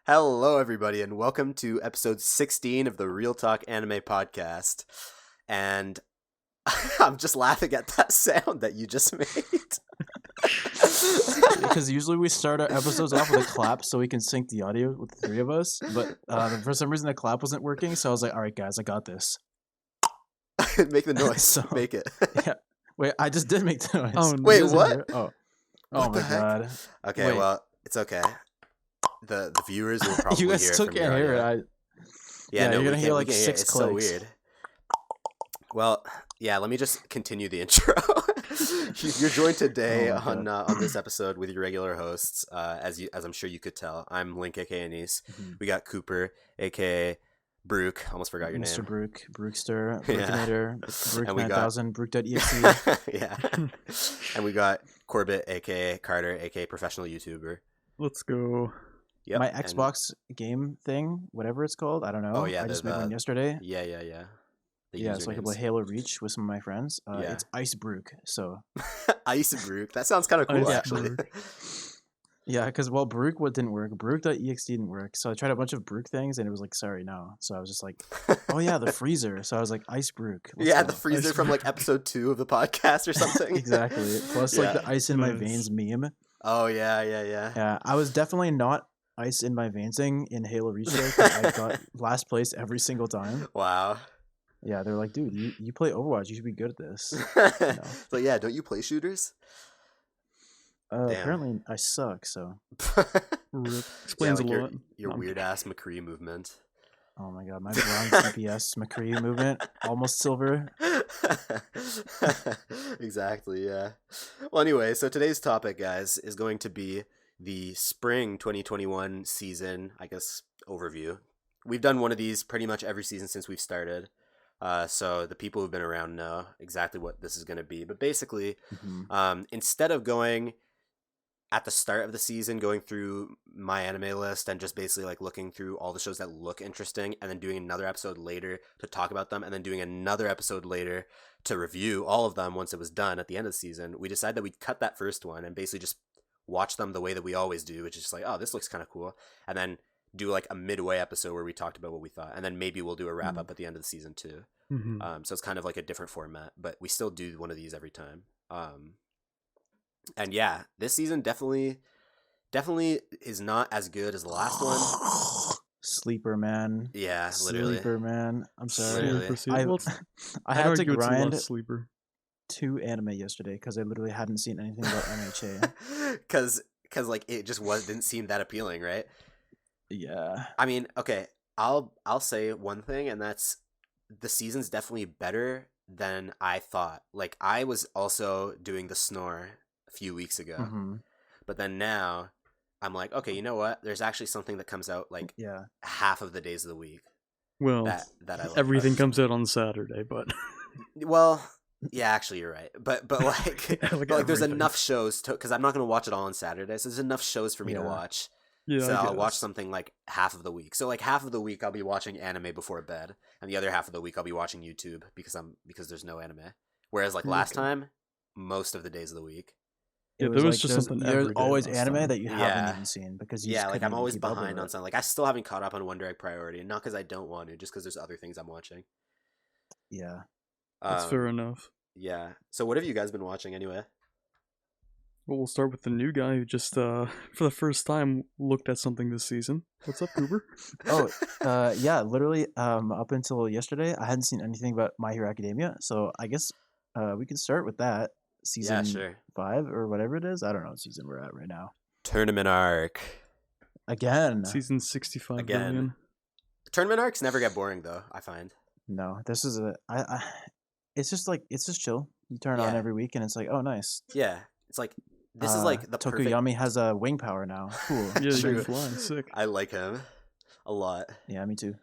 Hello, everybody, and welcome to episode 16 of the Real Talk Anime Podcast. And I'm just laughing at that sound that you just made. Because usually we start our episodes off with a clap so we can sync the audio with the three of us. But for some reason, the clap wasn't working. So I was like, all right, guys, I got this. Make the noise. So, Make it. Yeah. Wait, I just did make the noise. Oh, wait, what? Oh What my the heck? God. Okay, Wait. well, it's okay. The viewers will probably You hear guys it still from can't your hear audio. it. Yeah, no, you're we gonna can't- hear we like can't 6 It's clicks. so weird. Well, yeah, let me just continue the intro. You're joined today Oh my on this episode with your regular hosts, as I'm sure you could tell. I'm Link, aka Anise. We got Cooper, aka Brook. Almost forgot your Mr. name. Brook, Brookster, Yeah. Brookinator, Brook And we 9000, Brook.exe. Yeah. And we got Corbett, aka Carter, aka professional YouTuber. Let's go. Yep. My and- Xbox game thing, whatever it's called, I don't know. Oh, yeah, I just made one yesterday. Yeah. The Yeah, so I could play usernames. Halo Reach with some of my friends. Yeah. It's Ice Brook, so... Ice Brook. That sounds kind of cool, Ice actually. Brook. Yeah, because Brook didn't work. Brook.exe didn't work. So I tried a bunch of Brook things and it was like, sorry, no. So I was just like, oh yeah, the freezer. So I was like, Ice Brook. Let's Yeah, go. the freezer from like episode 2 of the podcast or something. Exactly. Plus like the ice in my Nice. veins meme. Oh, yeah. Yeah, I was definitely not ice in my veinsing in Halo Reach though, 'cause I got last place every single time. Wow. Yeah, they're like, dude, you play Overwatch. You should be good at this. So yeah, don't you play shooters? Damn. Apparently I suck, so. Rip. Explains like a lot. your No, weird ass McCree movement. Oh my god, my bronze DPS McCree movement, almost silver. Exactly, yeah. Well, anyway, so today's topic, guys, is going to be the spring 2021 season, I guess, overview. We've done one of these pretty much every season since we've started. So the people who've been around know exactly what this is going to be. But basically, instead of going at the start of the season, going through my anime list and just basically like looking through all the shows that look interesting and then doing another episode later to talk about them and then doing another episode later to review all of them once it was done at the end of the season, we decided that we'd cut that first one and basically just watch them the way that we always do, which is just like, oh, this looks kind of cool. And then do like a midway episode where we talked about what we thought. And then maybe we'll do a wrap up at the end of the season too. Mhm. So it's kind of like a different format, but we still do one of these every time. And yeah, this season definitely is not as good as the last one. Sleeper man. Yeah, literally. Sleeper man. I'm sorry. Literally. Sleeper. I- Well, it's- I I'd had to argue it's a lot grind sleeper. 2 anime yesterday because I literally hadn't seen anything about MHA. Cause like it just didn't seem that appealing, right? Yeah. I mean, okay, I'll say one thing, and that's the season's definitely better than I thought. Like I was also doing the snore a few weeks ago, Mhm. but then now I'm like, okay, you know what? There's actually something that comes out like Yeah. half of the days of the week Well, that I like. everything comes out on Saturday, but Well, yeah, actually, you're right. But like, Like but, like there's everything. enough shows to because I'm not gonna watch it all on Saturday, so there's enough shows for me to Yeah. watch. yeah, So I I'll watch guess. something like half of the week. So like half of the week I'll be watching anime before bed, and the other half of the week I'll be watching YouTube because there's no anime. Whereas like last Okay. time, most of the days of the week. Yeah, It there was like just there's, something there's every day always last anime time. that you Yeah. haven't even seen because you Yeah, just like couldn't I'm even always keep up with behind on it. something. Like I still haven't caught up on One Direct Priority, and not because I don't want to, just because there's other things I'm watching. Yeah. That's fair enough. Yeah. So what have you guys been watching anyway? Well, we'll start with the new guy who just, for the first time, looked at something this season. What's up, Cooper? Oh, yeah, literally up until yesterday I hadn't seen anything about My Hero Academia, so I guess we can start with that. Yeah, Season sure. 5 or whatever it is. I don't know what season we're at right now. Tournament arc. Again. Season 65 Again. billion. Tournament arcs never get boring though, I find. No, this is it's just chill. You turn it on Yeah. every week and it's like, oh nice. Yeah. It's like this is like the perfect. Tokuyami has a wing power now. Cool. Yeah, you True. can fly. Sick. I like him a lot. Yeah, me too.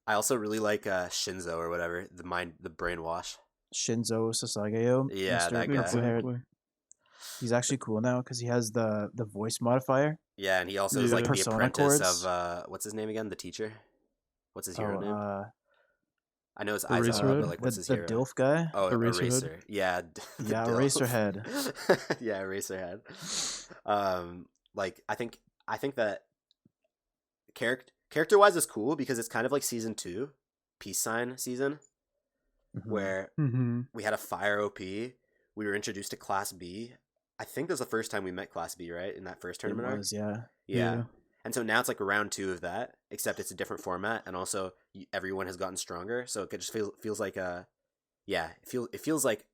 I also really like Shinzo or whatever, the brainwash. Shinzo Sasageo. Yeah, Mr. that guy. Purple-haired. Exactly. He's actually cool now because he has the voice modifier. Yeah, and he also is Yeah. like the Persona apprentice chords. of what's his name again? The teacher. What's his hero name? I know it's Aizawa, Eraserhead? but like what's his the hero? Dilf guy. Oh, Eraserhead? Eraser. Yeah. the Yeah, Dilf. Eraserhead. Yeah, Eraserhead. Like I think that character wise is cool because it's kind of like season 2, peace sign season, where we had a fire OP. We were introduced to Class B. I think that was the first time we met Class B, right? In that first tournament. It was, yeah. Yeah. And so now it's like round 2 of that, except it's a different format, and also everyone has gotten stronger. So it just feels like it feels like,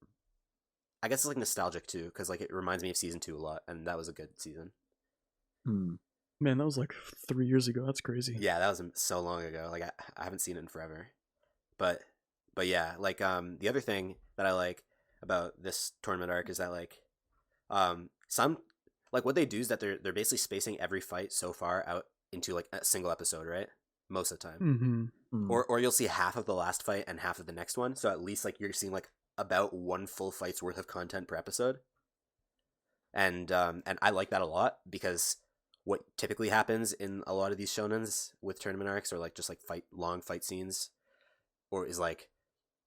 I guess it's like nostalgic too, because like it reminds me of season 2 a lot, and that was a good season. Man, that was like 3 years ago. That's crazy. Yeah, that was so long ago. Like I haven't seen it in forever. But yeah, like the other thing that I like about this tournament arc is that like some, like what they do is that they're basically spacing every fight so far out into like a single episode, right? Most of the time. Or you'll see half of the last fight and half of the next one, so at least like you're seeing like about one full fight's worth of content per episode. And I like that a lot, because what typically happens in a lot of these shonens with tournament arcs, or like just like long fight scenes, or is like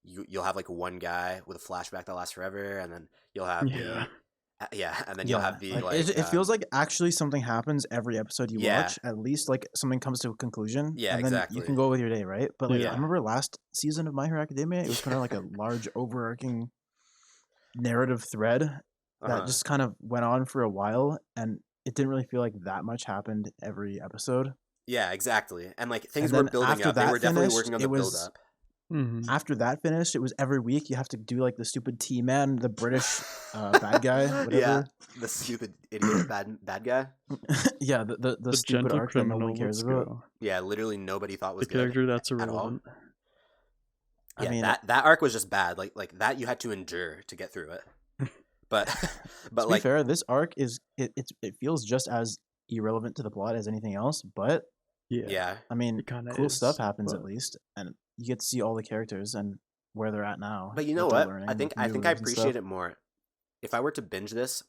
you'll have like one guy with a flashback that lasts forever, and then you'll have and then you'll have the like it feels like actually something happens every episode you watch. At least like something comes to a conclusion. Yeah, and then exactly. you can go with your day, right? But like I remember last season of My Hero Academia, it was kind of like a large overarching narrative thread that just kind of went on for a while, and it didn't really feel like that much happened every episode. Yeah, exactly. And like things were building up. They were definitely working on the build up. After that finished, it was every week you have to do like the stupid T-Man, the British bad guy, whatever. Yeah, the stupid idiot bad guy. Yeah, the stupid arc that nobody cares about. Yeah, literally nobody thought was the character that's irrelevant. Yeah, I mean, that arc was just bad. Like that you had to endure to get through it. But to be fair, this arc is it feels just as irrelevant to the plot as anything else, but yeah. I mean, cool stuff happens at least, and you get to see all the characters and where they're at now. But you know what? I think I appreciate it more. If I were to binge this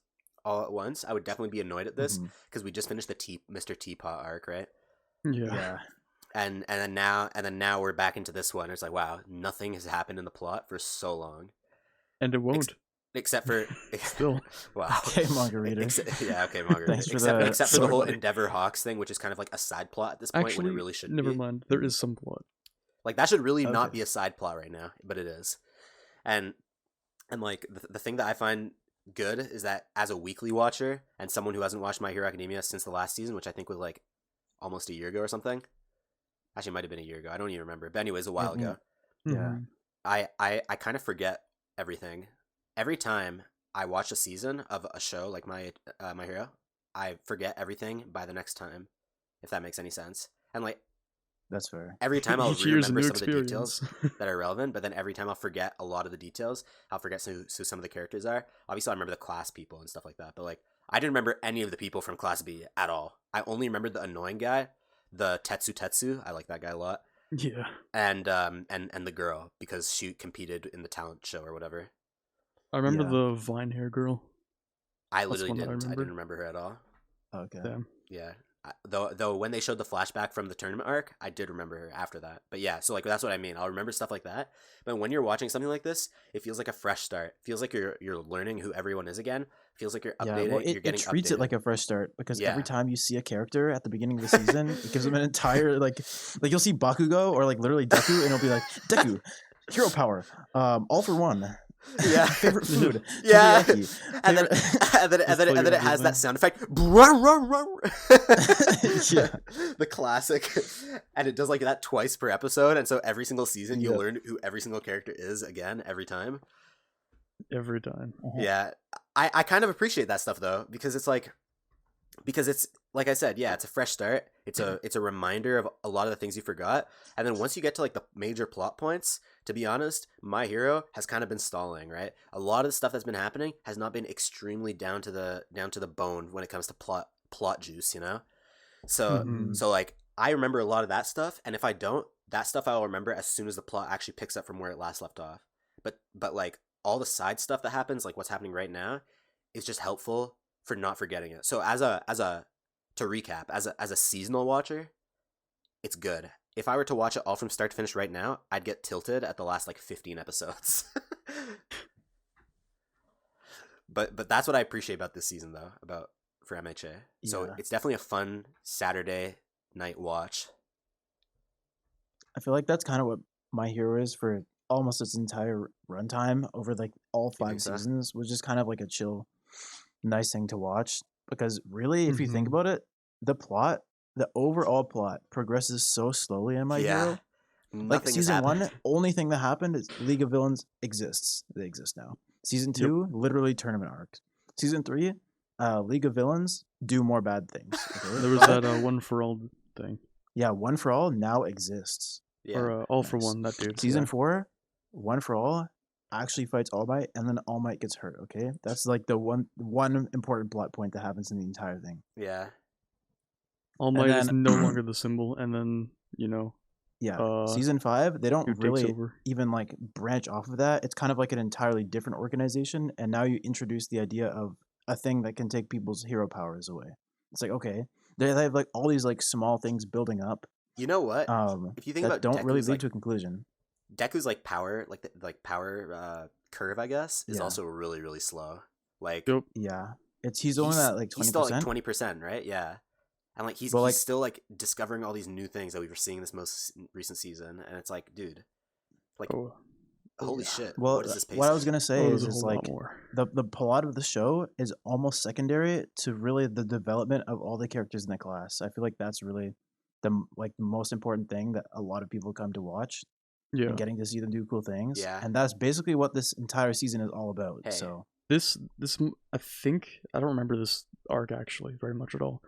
all at once, I would definitely be annoyed at this, because we just finished the Mr. Teapot arc, right? Yeah. And then now we're back into this one. It's like, wow, nothing has happened in the plot for so long, and it won't. Except for still, wow. Okay, manga reader. Okay, manga reader. Except for the whole Endeavor Hawks thing, which is kind of like a side plot at this point. Actually, when it really shouldn't. Never mind. There is some plot. Like that should really not be a side plot right now, but it is. And like the thing that I find good is that as a weekly watcher and someone who hasn't watched My Hero Academia since the last season, which I think was like almost a year ago or something. Actually, it might have been a year ago. I don't even remember. But anyways, a while ago. Yeah. I kind of forget everything. Every time I watch a season of a show like My Hero, I forget everything by the next time, if that makes any sense. And like, that's fair. Every time I'll remember some of the details that are relevant, but then every time I'll forget a lot of the details. I'll forget who some of the characters are. Obviously, I remember the class people and stuff like that, but like I didn't remember any of the people from Class B at all. I only remembered the annoying guy, the Tetsu. I like that guy a lot. Yeah. And the girl, because she competed in the talent show or whatever. I remember the vine hair girl. I literally didn't. I didn't remember her at all. Okay. Damn. Yeah. Though when they showed the flashback from the tournament arc, I did remember her after that. But yeah, so like that's what I mean. I'll remember stuff like that. But when you're watching something like this, it feels like a fresh start. It feels like you're learning who everyone is again. It feels like you're updating. Yeah, well, it treats it like a fresh start, because every time you see a character at the beginning of the season, it gives them an entire like you'll see Bakugo or like literally Deku, and it'll be like Deku, hero power, all for one. Yeah. Favorite food. Yeah. And then it has that sound effect. Yeah. The classic. And it does like that twice per episode, and so every single season you learn who every single character is again every time. Every time. Yeah. I kind of appreciate that stuff though, because it's like I said, yeah, it's a fresh start. It's a reminder of a lot of the things you forgot. And then once you get to like the major plot points, to be honest, My Hero has kind of been stalling, right? A lot of the stuff that's been happening has not been extremely down to the bone when it comes to plot juice, you know? So like I remember a lot of that stuff, and if I don't, that stuff I'll remember as soon as the plot actually picks up from where it last left off. But like all the side stuff that happens, like what's happening right now, is just helpful for not forgetting it. So to recap, as a seasonal watcher, it's good. If I were to watch it all from start to finish right now, I'd get tilted at the last like 15 episodes. but that's what I appreciate about this season though, for MHA. So it's definitely a fun Saturday night watch. I feel like that's kind of what My Hero is for almost its entire runtime over like all You think 5 so? seasons, was just kind of like a chill, nice thing to watch. Because really, if you think Mhm. about it, the overall plot progresses so slowly in My Yeah. Hero. Like Nothing has season happened. 1, only thing that happened is League of Villains exists. They exist now. Season Yep. 2, literally tournament arcs. Season 3, League of Villains do more bad things. Okay, There was but that One for All thing. yeah, One for All now exists. Yeah. Or All for Nice. One, that dude. Season yeah. 4, One for All actually fights All Might, and then All Might gets hurt. Okay, that's like the one important plot point that happens in the entire thing. Yeah. All Might is then- no longer the symbol, and then, Yeah, season 5, they who don't takes really over. even like branch off of that. It's kind of like an entirely different organization, and now you introduce the idea of a thing that can take people's hero powers away. It's like, okay, they have like all these like small things building up, You know what? If you think that about don't really Deku's, lead like, to a conclusion. Deku's like power, like the power curve, I guess, is Yeah. also really really slow. Like Yep. Yeah, he's only at like he's still 20%. like 20%, right? Yeah. And like he's But, like- still like discovering all these new things that we were seeing this most recent season, and it's like, dude, like Oh, holy shit, Well, what is this pacing? what I was gonna say there's a is whole like lot more. the plot of the show is almost secondary to really the development of all the characters in the class. I feel like that's really the most important thing that a lot of people come to watch, Yeah. and getting to see them do cool things. Yeah. And that's basically what this entire season is all about. Hey. So This I think I don't remember this arc actually very much at all.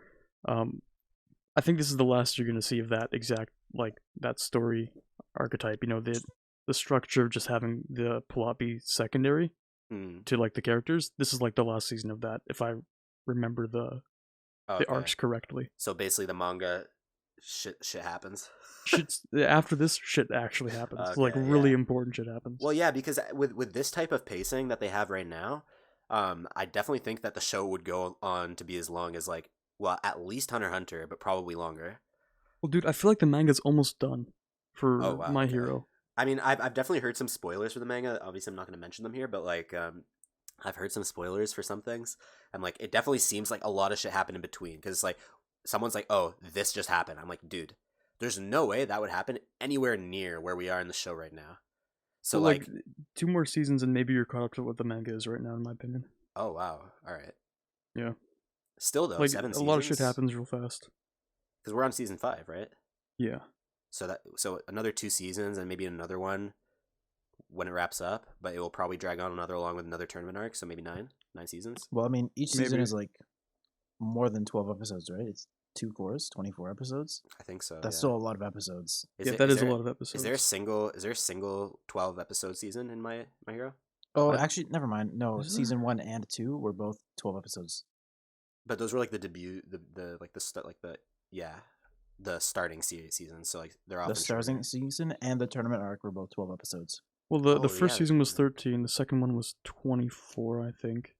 I think this is the last you're gonna see of that exact like that story archetype. The structure of just having the plot be secondary Hmm. to like the characters. This is like the last season of that, if I remember the Okay. arcs correctly. So basically, the manga shit happens. After this shit actually happens. Like Okay, really yeah. important shit happens. Well, yeah, because with this type of pacing that they have right now, I definitely think that the show would go on to be as long as like, well, at least Hunter x Hunter, but probably longer. Well, dude, I feel like the manga's almost done for Oh, wow, My okay. Hero. I mean, I've definitely heard some spoilers for the manga. Obviously, I'm not going to mention them here, but like, I've heard some spoilers for some things, and like, it definitely seems like a lot of shit happened in between. Because it's like, someone's like, "Oh, this just happened." I'm like, dude, there's no way that would happen anywhere near where we are in the show right now. So Well, like, 2 more seasons and maybe you're caught up to what the manga is right now, in my opinion. oh wow, all right. Yeah. Still though, Like 7 a seasons. lot of shit happens real fast. Because we're on season 5, right? Yeah. So another 2 seasons and maybe another one when it wraps up, but it will probably drag on another along with another tournament arc, so maybe 9 seasons. well, I mean, each season Maybe. is like more than 12 episodes, right? It's 2 course, 24 episodes. I think so. That's yeah. still a lot of episodes. That is a lot of episodes. Is there a single 12 episode season in My Hero? Oh, I- actually, never mind. No, Is there? season 1 and 2 were both 12 episodes. But those were like the debut, the like the start, like the starting season. So like they're often The starting shorter. season and the tournament arc were both 12 episodes. Well, the Oh, first yeah, season was yeah. 13, the second one was 24, I think.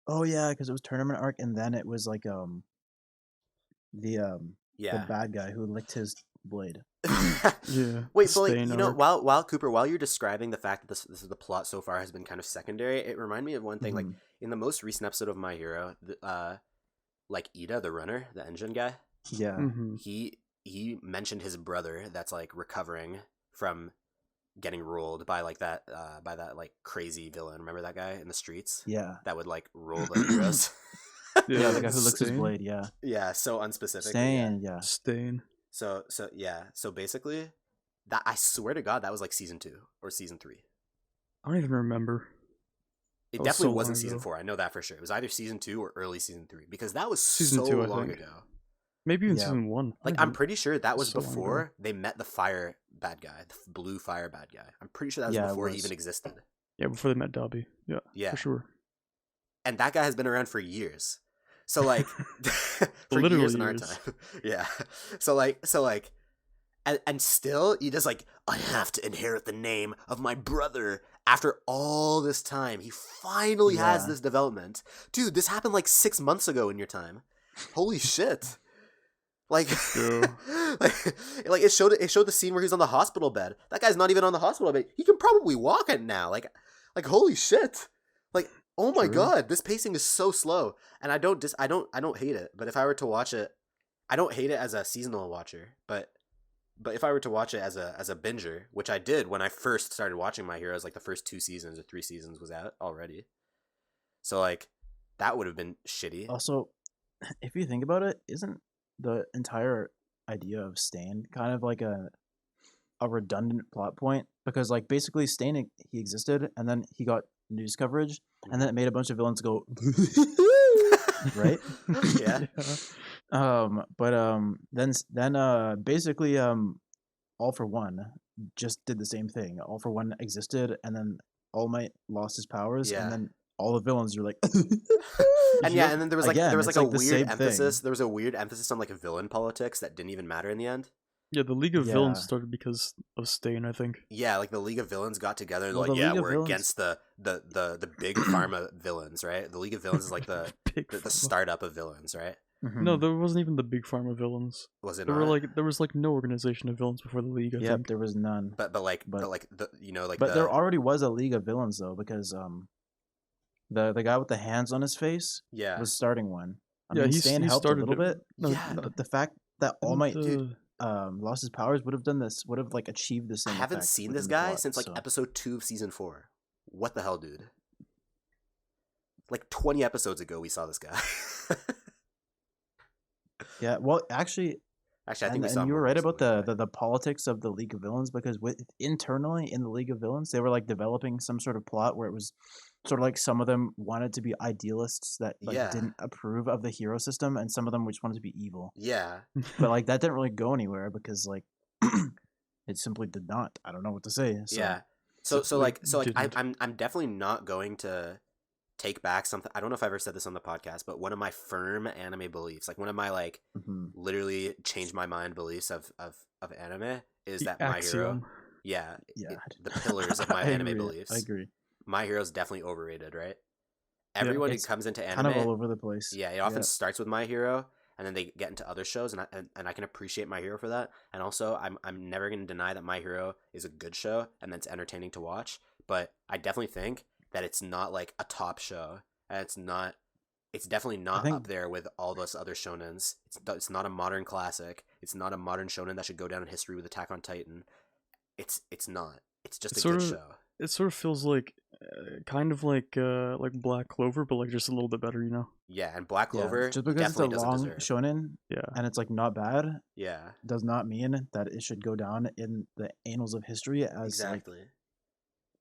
Oh yeah, because it was tournament arc, and then it was like the Yeah. bad guy who licked his blade. Yeah. Wait, the but like, Stain you know, arc. while Cooper, while you're describing the fact that this is the plot so far has been kind of secondary, it reminded me of one thing. Like Mhm. in the most recent episode of My Hero, like Ida, the runner, the engine guy, Yeah, Mhm. he mentioned his brother that's like recovering from getting ruled by like that like crazy villain. Remember that guy in the streets yeah, that would like rule the heroes? yeah. The guy who licks his Stain? blade. Yeah, Yeah, so unspecific. but Stain. Yeah. Stain. So yeah. So basically, that I swear to God, that was like season 2 or season 3. I don't even remember. It That was definitely so wasn't long season ago. 4. I know that for sure. It was either season 2 or early season 3 because that was Season so 2, I long think. ago. Maybe even Yeah. season 1. I Like don't I'm even- pretty sure that was so long ago. before they met the fire bad guy, the blue fire bad guy. I'm pretty sure that was Yeah, it before he was. even existed. Yeah, before they met Dobby. Yeah, Yeah, for sure. and that guy has been around for years. So like for Literal years in our years. time. Yeah. So like and still you just like I have to inherit the name of my brother after all this time. He finally has Yeah. this development. Dude, this happened like 6 months ago in your time. Holy shit. Like, go. like it showed the scene where he's on the hospital bed. That guy's not even on the hospital bed. He can probably walk it now. Like holy shit. Like, oh my True. God, this pacing is so slow. And I don't hate it, but if I were to watch it I don't hate it as a seasonal watcher, but if I were to watch it as a binger, which I did when I first started watching My Heroes, like the first 2 seasons or 3 seasons was out already. So like that would have been shitty. Also, if you think about it, isn't the entire idea of Stain kind of like a redundant plot point? Because like basically Stain, he existed and then he got news coverage and then it made a bunch of villains go right? Yeah. Then basically All For One just did the same thing. All For One existed and then All Might lost his powers Yeah. and then all the villains were like And yeah, and then there was like Again, there was it's like a like the weird same emphasis. thing. There was a weird emphasis on like villain politics that didn't even matter in the end. Yeah, the League of Villains Yeah. started because of Stain, I think. Yeah, like the League of Villains got together and Well, like, the yeah, League of we're Villains- against the big pharma villains, right? The League of Villains is like the Big the Pharma. startup of villains, right? No, there wasn't even the Big Pharma villains. Was it There not? was like no organization of villains before the League, I Yep, think. there was none. but but- like the But there already was a League of Villains though, because the guy with the hands on his face yeah. was starting one. I Yeah, mean, he Stan helped a started little it. bit, No, Yeah. no, but the fact that All Might didn't, lost his powers would have like achieved the I same. haven't effect seen within this the guy plot, since like so- episode 2 of season 4. What the hell, dude? Like 20 episodes ago, we saw this guy. Yeah, well, actually, Actually, I think we saw and you more were right episodes about ago. the politics of the League of Villains, because internally in the League of Villains, they were like developing some sort of plot where it was sort of like some of them wanted to be idealists that like Yeah. didn't approve of the hero system, and some of them just wanted to be evil. Yeah. But like that didn't really go anywhere because like it simply did not. I don't know what to say. So. Yeah. So didn't. I'm definitely not going to take back something. I don't know if I ever said this on the podcast, but one of my firm anime beliefs, like one of my like Mhm. literally change my mind beliefs of anime is the that My Hero. axiom. Yeah. Yeah. The pillars of my I anime agree, beliefs. I agree. My Hero is definitely overrated, right? Everyone who it's comes into anime, Kind of all over the place. yeah, it often starts with My Hero, and then they get into other shows, and I can appreciate My Hero for that. And also, I'm never going to deny that My Hero is a good show and that's entertaining to watch. But I definitely think that it's not like a top show, and it's definitely not think- up there with all those other shonens. It's not a modern classic. It's not a modern shonen that should go down in history with Attack on Titan. It's not. It's just It's a good sort of- show. It sort of feels like kind of like Black Clover, but like just a little bit better, you know? Yeah, and Black Yeah, Clover just because it's a definitely doesn't long deserve. shonen Yeah. and it's like not bad Yeah, does not mean that it should go down in the annals of history as like exactly.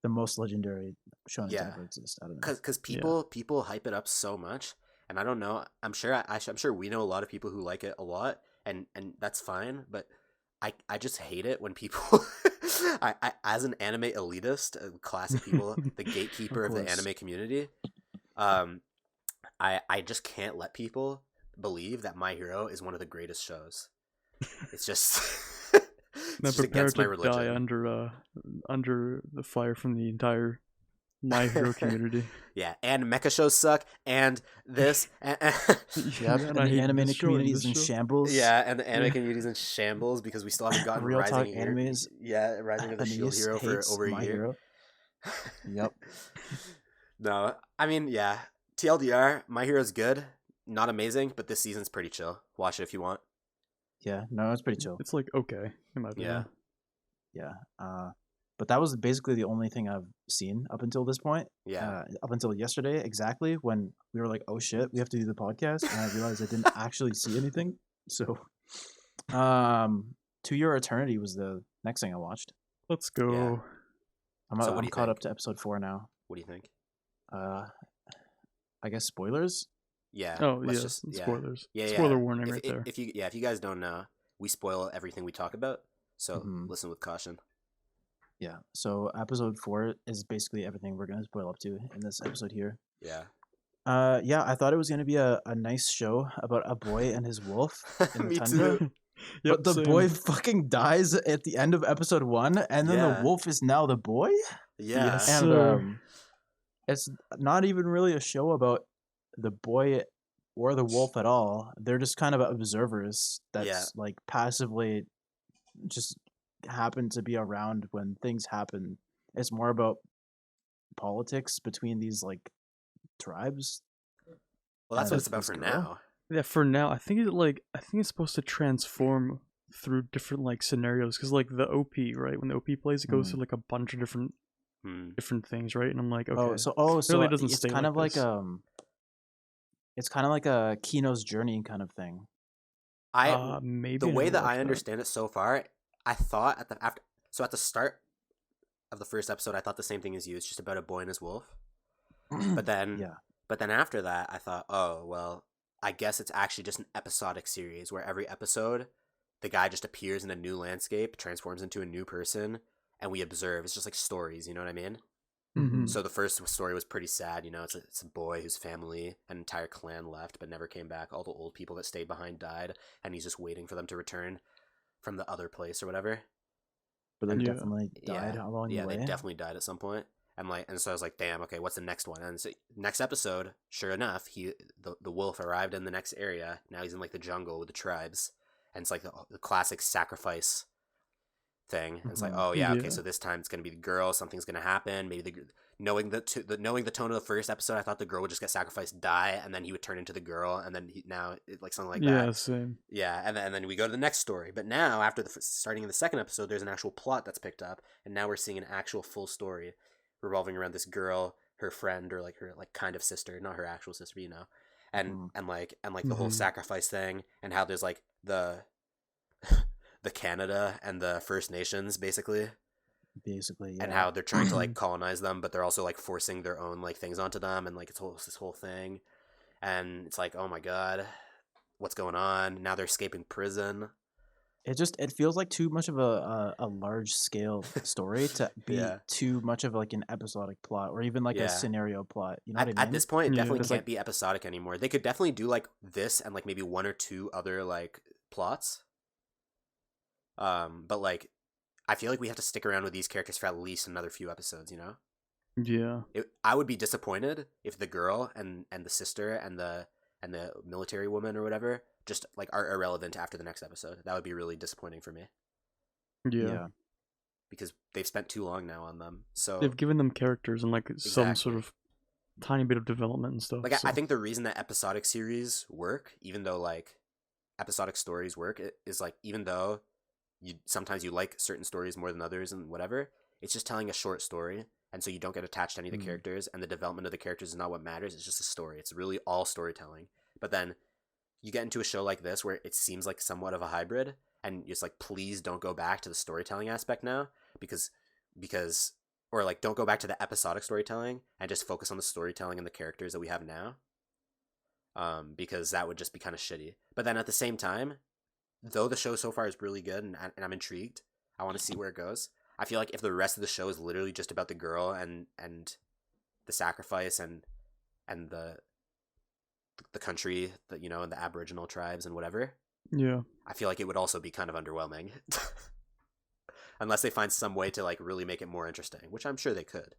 the most legendary shonen Yeah. to ever exist. I don't know. Because people hype it up so much, and I don't know. I'm sure we know a lot of people who like it a lot, and that's fine. But I just hate it when people. I as an anime elitist, classic people, the gatekeeper of the course. anime community, I just can't let people believe that My Hero is one of the greatest shows. It's just. Now It's just prepare against my to religion. die under the fire from the entire My Hero community. Yeah, and mecha shows suck, and this, and, Yep, Man, and I the hate animated this show and community this is in show. shambles. yeah, and the anime Yeah. community's in shambles because we still haven't gotten Real talk Rising Hero. animes. Yeah, Rising of the Shield Anise Hero for hates over a My year. Hero. Yep. No, I mean, yeah, TLDR, My Hero's good, not amazing, but this season's pretty chill. Watch it if you want. Yeah, no, it's pretty chill. It's like okay, in my opinion. Yeah. Yeah. But that was basically the only thing I've seen up until this point. Yeah, Up until yesterday, exactly, when we were like, oh shit, we have to do the podcast. And I realized I didn't actually see anything. So, To Your Eternity was the next thing I watched. Let's go. Yeah. I'm, So what do I'm you caught up think? to episode 4 now. what do you think? I guess spoilers? Yeah. Oh let's yeah, just spoilers. Yeah, Spoiler warning right if, there. If you guys don't know, we spoil everything we talk about, so Mhm. listen with caution. Yeah. So episode 4 is basically everything we're going to spoil up to in this episode here. Yeah. Yeah, I thought it was going to be a nice show about a boy and his wolf in the Me tundra. too. Yep, But the same. boy fucking dies at the end of episode 1, and then Yeah. the wolf is now the boy? Yeah. Yes. And Sir. it's not even really a show about the boy or the wolf at all. They're just kind of observers that's Yeah. like passively just happen to be around when things happen. It's more about politics between these like tribes. Well, that's what as it's about things for go. now. Yeah, for now, I think it's supposed to transform through different like scenarios because like the OP, right? When the OP plays, it goes through like a bunch of different things, right? And I'm like, okay, so clearly it doesn't it's stay kind like of like this. it's kind of like a Kino's Journey kind of thing. Maybe The I way never that I watched that. understand it so far, I thought at the start of the first episode, I thought the same thing as you. It's just about a boy and his wolf. But then, Yeah. but then after that, I thought, oh well, I guess it's actually just an episodic series where every episode, the guy just appears in a new landscape, transforms into a new person, and we observe. It's just like stories, you know what I mean? Mm-hmm. So the first story was pretty sad. You know, it's a boy whose family, an entire clan left, but never came back. All the old people that stayed behind died, and he's just waiting for them to return from the other place or whatever. But they And definitely died along the way. they definitely died at some point. And so I was like, damn, okay, what's the next one? And so next episode, sure enough, the wolf arrived in the next area. Now he's in like the jungle with the tribes, and it's like the classic sacrifice thing. And it's like, oh yeah, okay, so this time it's gonna be the girl. Something's gonna happen. Maybe knowing the tone of the first episode, I thought the girl would just get sacrificed, die, and then he would turn into the girl, and then like something like that. Yeah, same. Yeah, and then we go to the next story. But now, after starting in the second episode, there's an actual plot that's picked up, and now we're seeing an actual full story revolving around this girl, her friend, or like her like kind of sister, not her actual sister, but, you know, and like the whole sacrifice thing, and how there's like the the Canada and the First Nations basically, yeah. and how they're trying to like colonize them, but they're also like forcing their own like things onto them, and like it's this whole thing, and it's like, oh my god, what's going on? Now they're escaping prison. It feels like too much of a large scale story to be too much of like an episodic plot or even like a scenario plot. You know what I mean? At this point, it definitely can't be episodic anymore. They could definitely do like this and like maybe one or two other like plots. But like, I feel like we have to stick around with these characters for at least another few episodes. You know? Yeah. I would be disappointed if the girl and the sister and the military woman or whatever just like are irrelevant after the next episode. That would be really disappointing for me. Yeah. Because they've spent too long now on them. So they've given them characters and like some sort of tiny bit of development and stuff. Like I think the reason that episodic series work, even though like episodic stories work, is like even though sometimes you like certain stories more than others and whatever, it's just telling a short story, and so you don't get attached to any of the characters, and the development of the characters is not what matters. It's just a story. It's really all storytelling. But then you get into a show like this where it seems like somewhat of a hybrid, and it's like, please don't go back to the storytelling aspect now, because or like don't go back to the episodic storytelling and just focus on the storytelling and the characters that we have now, because that would just be kind of shitty. But then at the same time, though the show so far is really good and I'm intrigued, I want to see where it goes. I feel like if the rest of the show is literally just about the girl and the sacrifice and the country, that, you know, and the Aboriginal tribes and whatever, I feel like it would also be kind of underwhelming. Unless they find some way to like really make it more interesting, which I'm sure they could.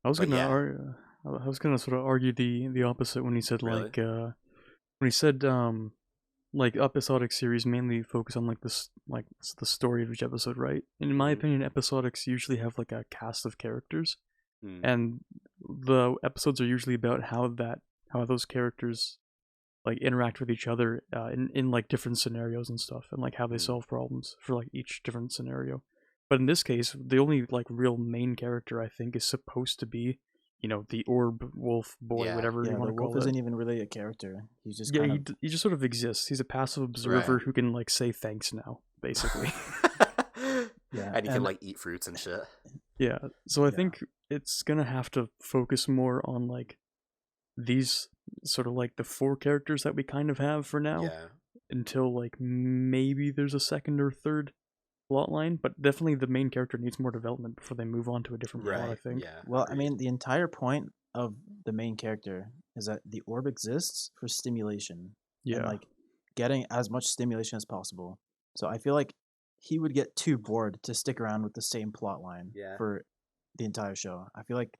I was gonna sort of argue the opposite when he said like episodic series mainly focus on like this like the story of each episode, right? And in my opinion, episodics usually have like a cast of characters, and the episodes are usually about how those characters like interact with each other in like different scenarios and stuff, and like how they solve problems for like each different scenario. But in this case, the only like real main character I think is supposed to be, you know, the orb wolf boy, whatever you want to call it. The wolf isn't even really a character. He's just he just sort of exists. He's a passive observer who can like say thanks now, basically. And he can like eat fruits and shit. Yeah, so I think it's gonna have to focus more on like these sort of like the four characters that we kind of have for now, until like maybe there's a second or third plot line, but definitely the main character needs more development before they move on to a different plot, I think. Well, I mean, the entire point of the main character is that the orb exists for stimulation. And like getting as much stimulation as possible. So I feel like he would get too bored to stick around with the same plot line for the entire show. I feel like,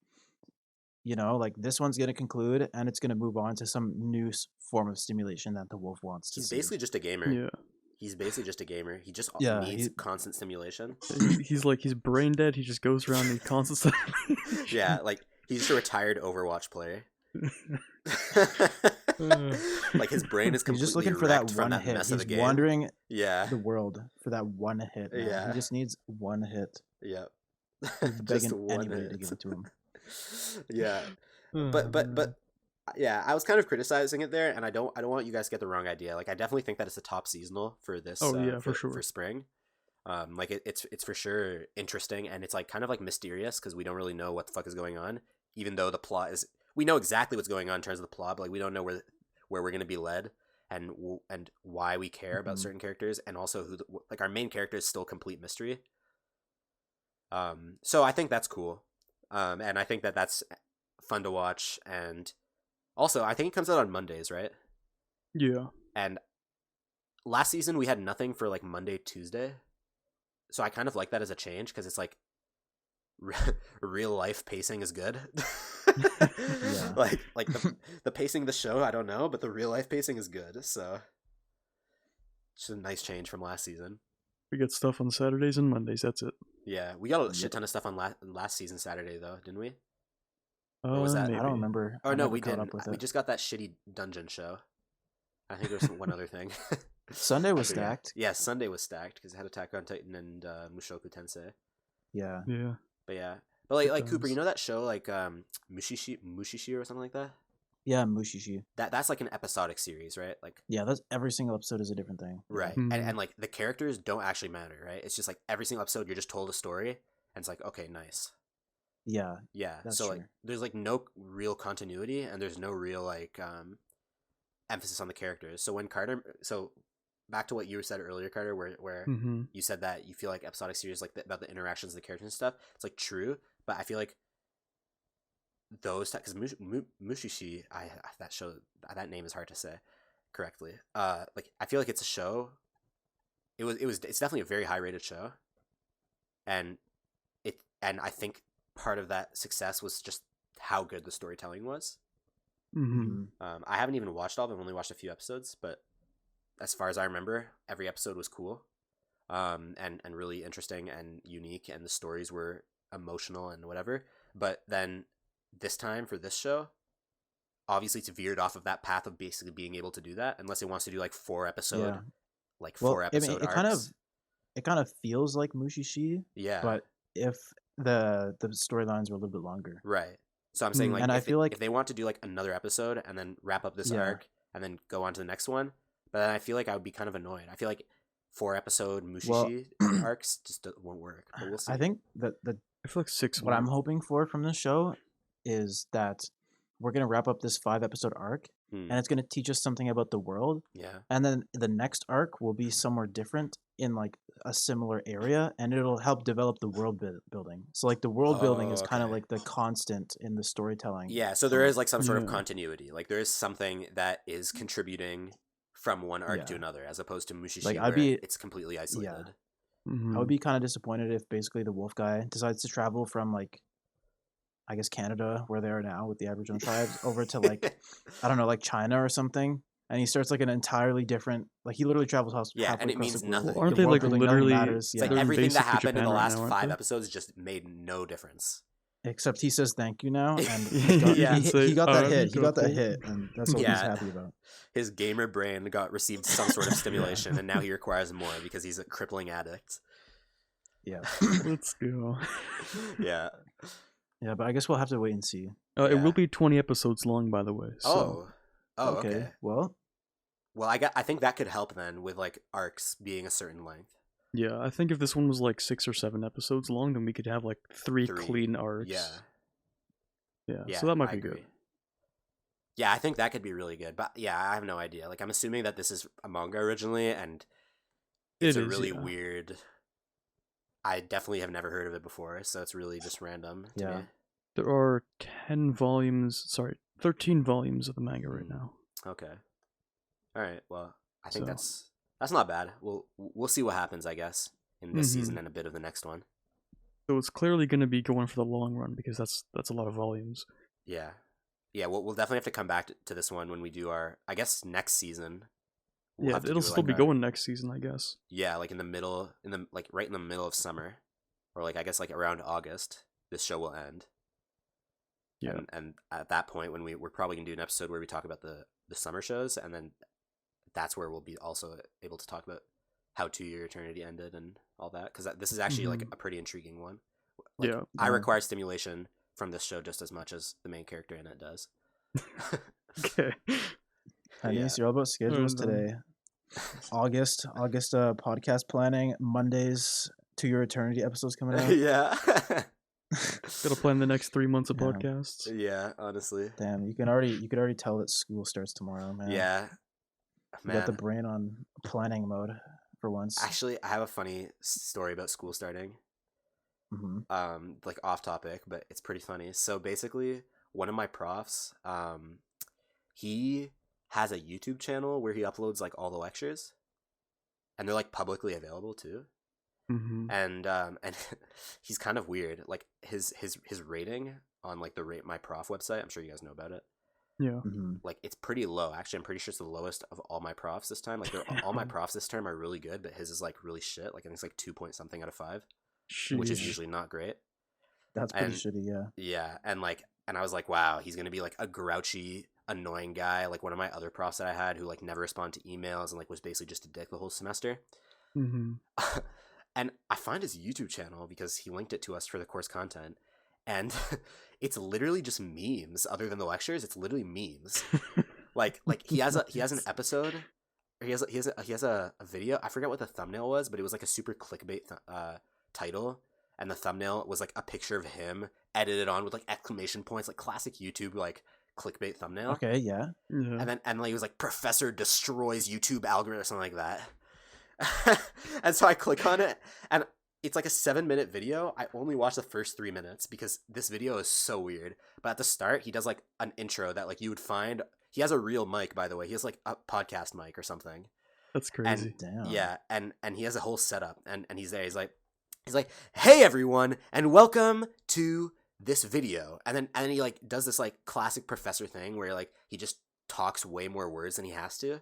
you know, like this one's going to conclude and it's going to move on to some new form of stimulation that the wolf wants to see. He's basically just a gamer. Yeah. He's basically just a gamer. He just needs constant stimulation. He's brain dead. He just goes around and constantly. Yeah, like he's just a retired Overwatch player. Like his brain is completely He's just looking for wrecked that from one that hit. mess of the He's game. wandering Yeah. the world for that one hit. Man. Yeah. He just needs one hit. Yeah. He's Just begging one anybody to hit. give it to him. Yeah. But yeah, I was kind of criticizing it there, and I don't want you guys to get the wrong idea. Like, I definitely think that it's the top seasonal for this. Oh yeah, for sure. For spring. Like it's for sure interesting, and it's like kind of like mysterious because we don't really know what the fuck is going on. Even though the plot is, we know exactly what's going on in terms of the plot, but like we don't know where we're gonna be led, and why we care about certain characters, and also who like our main character is still complete mystery. So I think that's cool, and I think that that's fun to watch, and also I think it comes out on Mondays, right? Yeah. And last season we had nothing for like Monday, Tuesday. So I kind of like that as a change because it's like real life pacing is good. Yeah. Like the pacing of the show, I don't know, but the real life pacing is good. So it's a nice change from last season. We get stuff on Saturdays and Mondays. That's it. Yeah, we got a shit ton of stuff on last season Saturday though, didn't we? Or was that? Maybe. I don't remember. Oh I no, never we caught didn't. up with We it. just got that shitty dungeon show. I think there was one other thing. Sunday was I forget. stacked. Yeah, Sunday was stacked because it had Attack on Titan and Mushoku Tensei. Yeah. Yeah. But yeah, but like Depends. Cooper, you know that show like Mushishi or something like that? Yeah, Mushishi. That's like an episodic series, right? Like Yeah, that's every single episode is a different thing. right, Mhm. and like the characters don't actually matter, right? It's just like every single episode you're just told a story, and it's like okay, nice. Yeah. Yeah, That's so like true. there's like no real continuity, and there's no real like emphasis on the characters. So when Carter, so back to what you said earlier, Carter, where Mm-hmm. you said that you feel like episodic series like about the interactions of the characters and stuff. It's like true, but I feel like those because Mushishi, that show, that name is hard to say correctly. Like I feel like it's a show. It's definitely a very high rated show, and I think part of that success was just how good the storytelling was. Mm-hmm. I haven't even watched all of them. I've only watched a few episodes, but as far as I remember, every episode was cool, and really interesting and unique, and the stories were emotional and whatever. But then this time for this show, obviously it's veered off of that path of basically being able to do that, unless it wants to do like four episode It arcs. kind of feels like Mushishi, Yeah, but if the storylines were a little bit longer. right. So I'm saying like, And I feel like if they want to do like another episode and then wrap up this arc and then go on to the next one, but then I feel like I would be kind of annoyed. I feel like 4-episode Mushishi arcs just won't work. But we'll see. I think that I feel like 6. what I'm hoping for from this show is that we're gonna wrap up this 5-episode arc, and it's gonna teach us something about the world. Yeah. And then the next arc will be somewhere different in like a similar area, and it'll help develop the world building. So like the world building is kind of okay. like the constant in the storytelling. Yeah, so there is like some sort of Yeah. continuity. Like there is something that is contributing from one arc to Yeah. another, as opposed to Mushishi, Like, where I'd be- it's completely isolated. Mm-hmm. I would be kind of disappointed if basically the wolf guy decides to travel from like, I guess Canada, where they are now with the Aboriginal tribes, over to like, I don't know, like China or something, and he starts like an entirely different, like he literally travels Yeah, halfway and it across means the world. nothing. Well, aren't The they world like building, nothing literally? matters. It's Yeah. like they're in everything that basic happened in Japan the right last now, aren't 5 they? episodes just made no difference. Except he says thank you now, and Yeah. he got that hit. He got that Arigato. hit, and that's what he's Yeah. happy about. His gamer brain received some sort of stimulation, and now he requires more because he's a crippling addict. Yeah, Let's go. Yeah. yeah, but I guess we'll have to wait and see. It Yeah. will be 20 episodes long, by the way. So. Oh, okay. Well, Well, I think that could help then with like arcs being a certain length. Yeah, I think if this one was like 6 or 7 episodes long, then we could have like 3 clean arcs. Yeah. Yeah. So that might I be good. agree. Yeah, I think that could be really good. But yeah, I have no idea. Like I'm assuming that this is a manga originally, and it's It a is, really yeah. weird. I definitely have never heard of it before, so it's really just random to Yeah. me. There are 13 volumes of the manga right now. Okay. All right. Well, I think So- that's not bad. We'll see what happens, I guess, in this Mhm. season and a bit of the next one. So it's clearly going to be going for the long run because that's a lot of volumes. Yeah. Yeah, we'll definitely have to come back to this one when we do our, I guess, next season. We'll Yeah, have to it'll do, still like, be our- going next season, I guess. Yeah, like in the middle, right in the middle of summer, or like I guess like around August, this show will end. Yeah. And at that point, when we're probably gonna do an episode where we talk about the the summer shows, and then that's where we'll be also able to talk about how To Your Eternity ended and all that, because this is actually like a pretty intriguing one. Like, Yeah. I require stimulation from this show just as much as the main character in it does. Okay. Anis, you're all about schedules today. August podcast planning. Mondays To Your Eternity episodes coming out. Yeah. Gotta plan the next 3 months of podcasts. Yeah, honestly. Damn, you could already tell that school starts tomorrow, man. Yeah. You got the brain on planning mode for once. Actually, I have a funny story about school starting. Like off topic, but it's pretty funny. So basically, one of my profs, he has a YouTube channel where he uploads like all the lectures, and they're like publicly available too. And he's kind of weird. Like his rating on like the Rate My Prof website, I'm sure you guys know about it. Yeah. Like it's pretty low. Actually, I'm pretty sure it's the lowest of all my profs this time. Like all my profs this term are really good, but his is like really shit. Like I think it's like 2 point something out of 5, which is usually not great. That's pretty shitty, yeah. Yeah, and I was like, wow, he's gonna be like a grouchy, annoying guy, like one of my other profs that I had who like never responded to emails and like was basically just a dick the whole semester. And I find his YouTube channel because he linked it to us for the course content, and it's literally just memes. Other than the lectures, it's literally memes. like he has an episode. Or he has a video. I forget what the thumbnail was, but it was like a super clickbait title, and the thumbnail was like a picture of him edited on with like exclamation points, like classic YouTube like clickbait thumbnail. Okay, yeah. And like it was like Professor destroys YouTube algorithm or something like that. And so I click on it, and it's like a 7-minute video. I only watched the first 3 minutes because this video is so weird. But at the start, he does like an intro that like you would find. He has a real mic, by the way. He has like a podcast mic or something. That's crazy. And, yeah, and he has a whole setup, and he's there. He's like, hey everyone, and welcome to this video. And then he like does this like classic professor thing where like he just talks way more words than he has to.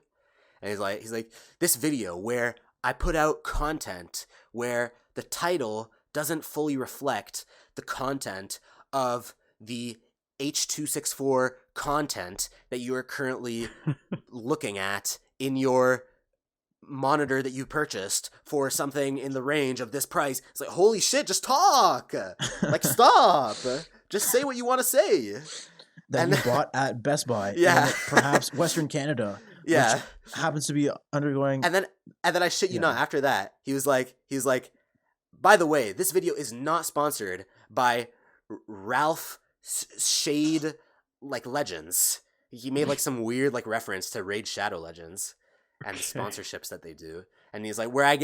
And he's like, this video where I put out content where the title doesn't fully reflect the content of the H.264 content that you are currently looking at in your monitor that you purchased for something in the range of this price. It's like, holy shit, just talk. Like, stop. Just say what you want to say. That you bought at Best Buy. Yeah. Perhaps Western Canada. Yeah. Which happens to be undergoing. And then I shit you not, after that, he was like, by the way, this video is not sponsored by Ralph Shade like Legends. He made like some weird like reference to Raid Shadow Legends and sponsorships that they do. And he's like, where I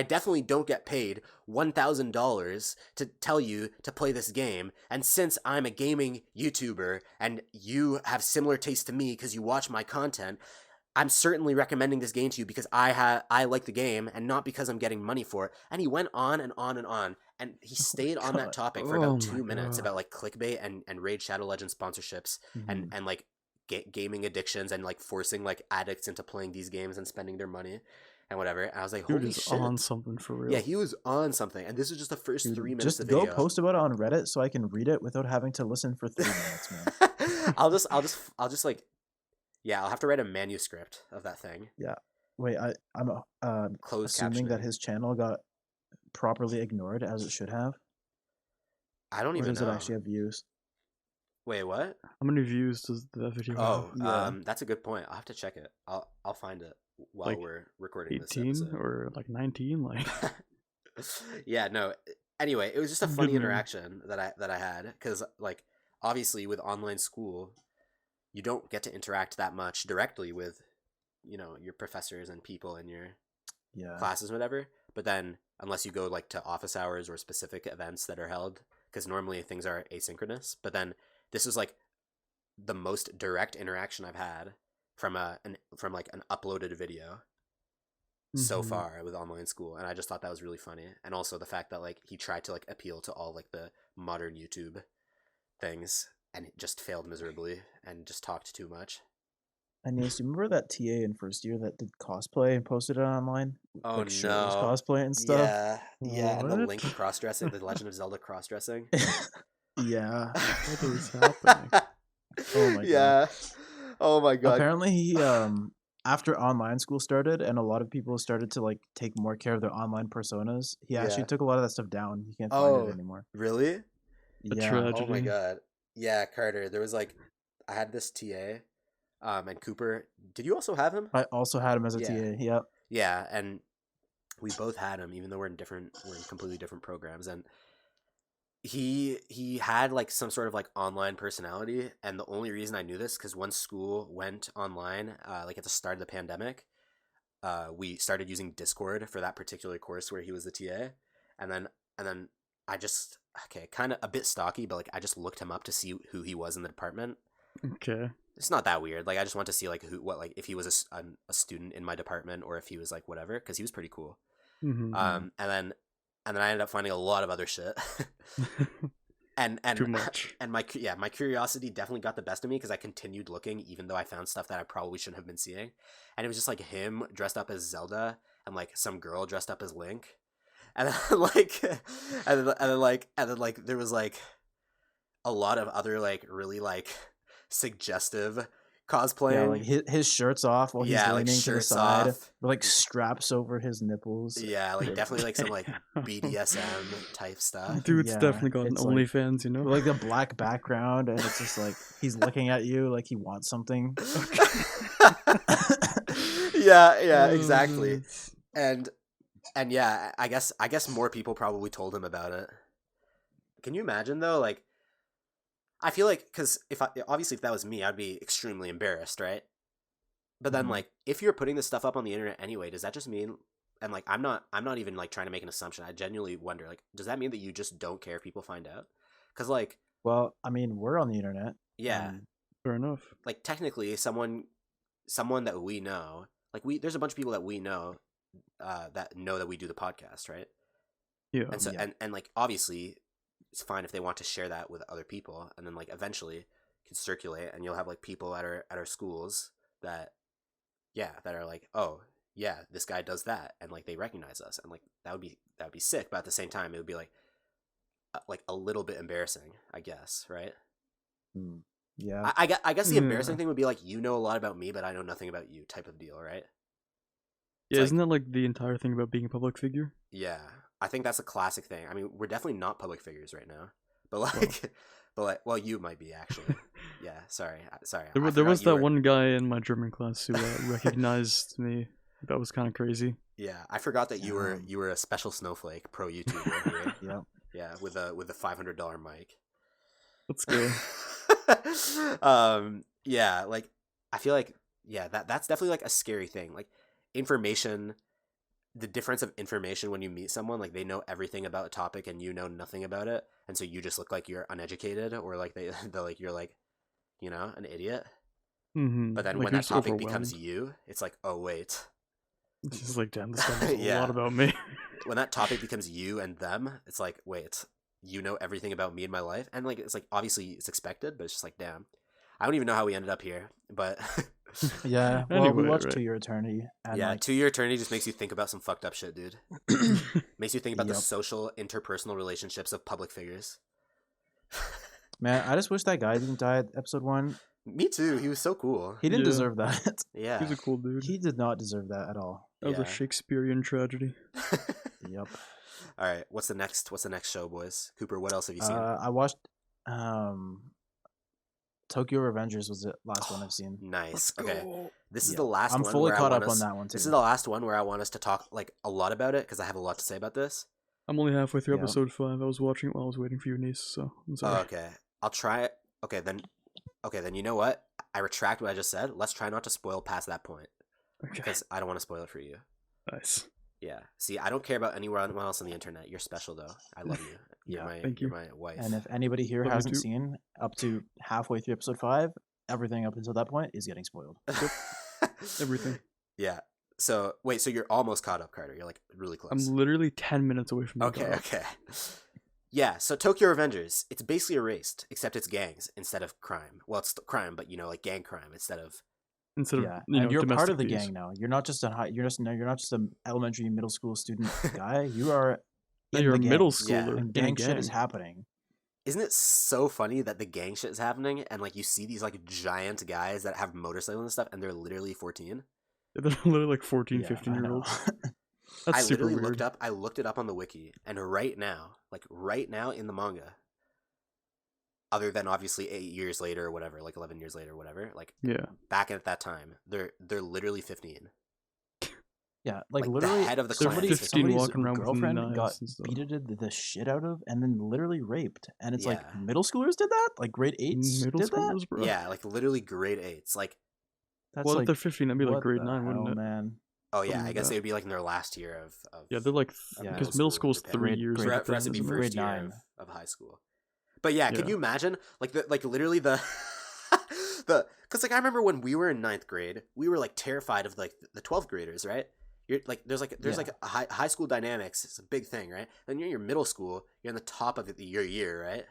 definitely don't get paid $1,000 to tell you to play this game. And since I'm a gaming YouTuber and you have similar taste to me because you watch my content, I'm certainly recommending this game to you because I like the game and not because I'm getting money for it. And he went on and on and on. And he stayed on that topic for about 2 minutes about like clickbait and Raid Shadow Legends sponsorships and like gaming addictions and like forcing like addicts into playing these games and spending their money and whatever. And I was like, holy shit. On something for real. Yeah, he was on something. And this is just the first 3 minutes just of the video. Just go post about it on Reddit so I can read it without having to listen for 3 minutes, man. I'll just like, yeah, I'll have to write a manuscript of that thing. Yeah. Wait, I'm assuming that his channel got properly ignored as it should have. I don't even know. Does it actually have views? Wait, what? How many views does that video have? Oh, that's a good point. I'll have to check it. I'll find it while like we're recording 18 this episode. Or like 19, like. Yeah, no. Anyway, it was just a funny interaction that I had because like obviously with online school, you don't get to interact that much directly with, you know, your professors and people in your classes and whatever. But then unless you go like to office hours or specific events that are held, because normally things are asynchronous. But then this was like the most direct interaction I've had from an uploaded video so far with online school, and I just thought that was really funny. And also the fact that like he tried to like appeal to all like the modern YouTube things and it just failed miserably and just talked too much. Anis, do you remember that TA in first year that did cosplay and posted it online? Oh, like, no. Cosplay and stuff? Yeah, and the Link cross-dressing, the Legend of Zelda cross-dressing. Yeah. What is happening? Oh my God. Oh my god. Apparently, he after online school started and a lot of people started to like take more care of their online personas, he actually Yeah. took a lot of that stuff down. You can't find Oh, it anymore. really? A Yeah. Oh my tragedy. god. Yeah, Carter. There was like, I had this TA, and Cooper. Did you also have him? I also had him as a Yeah. TA. Yep. Yeah, and we both had him, even though we're in completely different programs. And he had like some sort of like online personality, and the only reason I knew this because once school went online, like at the start of the pandemic, we started using Discord for that particular course where he was the TA, and then I just kind of a bit stocky, but like I just looked him up to see who he was in the department. Okay. It's not that weird. Like I just want to see like like if he was a student in my department or if he was like whatever, because he was pretty cool. Mm-hmm. And then I ended up finding a lot of other shit. and Too much. And my curiosity definitely got the best of me because I continued looking even though I found stuff that I probably shouldn't have been seeing. And it was just like him dressed up as Zelda and like some girl dressed up as Link. And then like and then like there was like a lot of other like really like suggestive cosplaying. Yeah, like his shirt's off while he's leaning to the side, with like straps over his nipples. Yeah, like definitely like some like BDSM type stuff. Dude's Yeah, definitely got an it's like- OnlyFans, you know? With, like the black background, and it's just like he's looking at you like he wants something. Yeah, exactly. And yeah, I guess more people probably told him about it. Can you imagine though? Like, I feel like because if that was me, I'd be extremely embarrassed, right? But then Mhm. like if you're putting this stuff up on the internet anyway, does that just mean? And like I'm not even like trying to make an assumption. I genuinely wonder like, does that mean that you just don't care if people find out? Because like Well, I mean, we're on the internet. yeah, Fair enough. like technically someone that we know, like there's a bunch of people that we know that know that we do the podcast, right? Yeah. And so Yeah. and like obviously it's fine if they want to share that with other people, and then like eventually it can circulate, and you'll have like people at our schools that are like, oh yeah, this guy does that, and like they recognize us, and like that would be sick, but at the same time it would be like a little bit embarrassing, I guess, right? Yeah. I guess the embarrassing Yeah. thing would be like, you know a lot about me, but I know nothing about you, type of deal, right? Yeah, like- isn't that like the entire thing about being a public figure? Yeah, I think that's a classic thing. I mean, we're definitely not public figures right now, but like, well, you might be actually. Yeah, sorry. There I was forgot that you were- one guy in my German class who recognized me. That was kind of crazy. Yeah, I forgot that you were a special snowflake pro YouTuber here. Yep. Yeah, with a $500 mic. Let's go. Yeah, like I feel like that's definitely like a scary thing. Like information, the difference of information when you meet someone, like they know everything about a topic and you know nothing about it, and so you just look like you're uneducated, or like they're like you're like, you know, an idiot. Mm-hmm. But then like, when you're that just topic becomes overwhelmed. you, it's like, oh wait. It's just like, damn, this guy knows a Yeah. lot about me. When that topic becomes you and them, it's like, wait, you know everything about me and my life, and like it's like obviously it's expected, but it's just like, damn, I don't even know how we ended up here, but Yeah. Well, we Anyway, watched right. 2 Year Eternity, and yeah, like, 2 Year Eternity just makes you think about some fucked up shit, dude. Makes you think about the Yep. social interpersonal relationships of public figures. man, I just wish that guy didn't die at episode 1. Me too. He was so cool. He didn't Yeah. deserve that. Yeah. He's a cool dude. He did not deserve that at all. That was Yeah. a Shakespearean tragedy. Yep. All right. What's the next show, boys? Cooper, what else have you seen? I watched Tokyo Revengers was the last one I've seen. Nice. Okay. This is Yeah. the last I'm one. fully where I caught want up on us- that one too. This is the last one where I want us to talk like a lot about it because I have a lot to say about this. I'm only halfway through Yeah. episode 5. I was watching it while I was waiting for your niece, so I'm Oh, sorry. okay. I'll try it. Okay, then you know what? I retract what I just said. Let's try not to spoil past that point Okay. because I don't want to spoil it for you. Nice. Yeah. See, I don't care about anyone else on the internet. You're special though. I love you. Yeah, thank You're you. my wife. And if anybody here Love you hasn't too. seen up to halfway through episode 5, everything up until that point is getting spoiled. Everything. Yeah. So wait, so you're almost caught up, Carter. You're like really close. I'm literally 10 minutes away from being Okay, caught up. okay. Yeah, so Tokyo Revengers, it's basically erased, except it's gangs instead of crime. Well, it's crime, but you know, like gang crime instead of. Instead Yeah, of, you know, and you're part domestic of the abuse. gang now. You're not just you're not just an elementary, middle school student guy. You are Yeah, in you're the a gang. middle Yeah. schooler And in a gang shit is gang. happening. isn't it so funny that the gang shit is happening and like you see these like giant guys that have motorcycles and stuff and they're literally 14? They're literally like 14, Yeah, 15-year-olds. I know. That's I super literally weird. I looked it up on the wiki, and right now in the manga, other than obviously 8 years later or whatever, like 11 years later or whatever, like Yeah. back at that time, they're literally 15. Yeah, Like, the literally, head of the They're clan is 15 somebody's walking around with girlfriend knives got and stuff. beated the shit out of, and then literally raped. And it's like Yeah. middle schoolers did that, like grade 8s Middle did that. schoolers, bro. Yeah, like literally grade 8s. Like, That's Well, if like they're 15, that'd be like what grade the 9, wouldn't hell, it? man? oh yeah, Something I like guess that. they would be like in their last year of Yeah, they're like Yeah. because middle school's okay. 3 Grade- years. grade- like For us that, it'd be isn't it? first Grade year 9. of high school. But yeah, could Yeah. you imagine like literally the because like I remember when we were in 9th grade, we were like terrified of like the 12th graders, right? You're like there's Yeah. like a high school dynamics. It's a big thing, right? Then you're in your middle school, you're in the top of your year, right?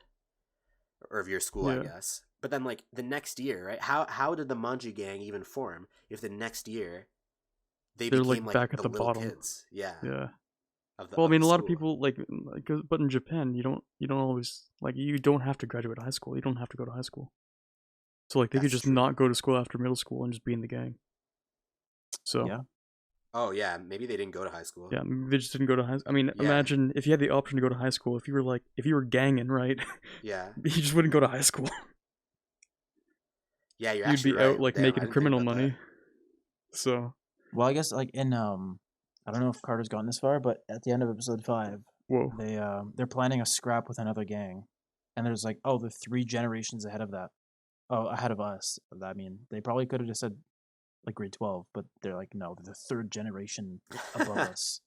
Or of your school, I Yeah. guess. But then like the next year, right? How did the Manji gang even form if the next year they They're, became like, like back at the the little bottom. kids? Yeah. Yeah. Of the, Well, I of mean, the a lot of school. people like, but in Japan, you don't always like you don't have to graduate high school. You don't have to go to high school. So like they could That's just true. not go to school after middle school and just be in the gang. So Yeah. Oh yeah, maybe they didn't go to high school. yeah, maybe they just didn't go to high. I mean, Yeah. imagine if you had the option to go to high school. If you were ganging, right? Yeah. You just wouldn't go to high school. Yeah, you're You'd actually be right. out like Damn, I making didn't think criminal about that. money. So Well, I guess like in I don't know if Carter's gone this far, but at the end of episode 5, whoa, they're planning a scrap with another gang, and there's like, oh, they're 3 generations ahead of that. Oh, ahead of us. I mean, they probably could have just said like grade 12, but they're like, no, they're the 3rd generation above us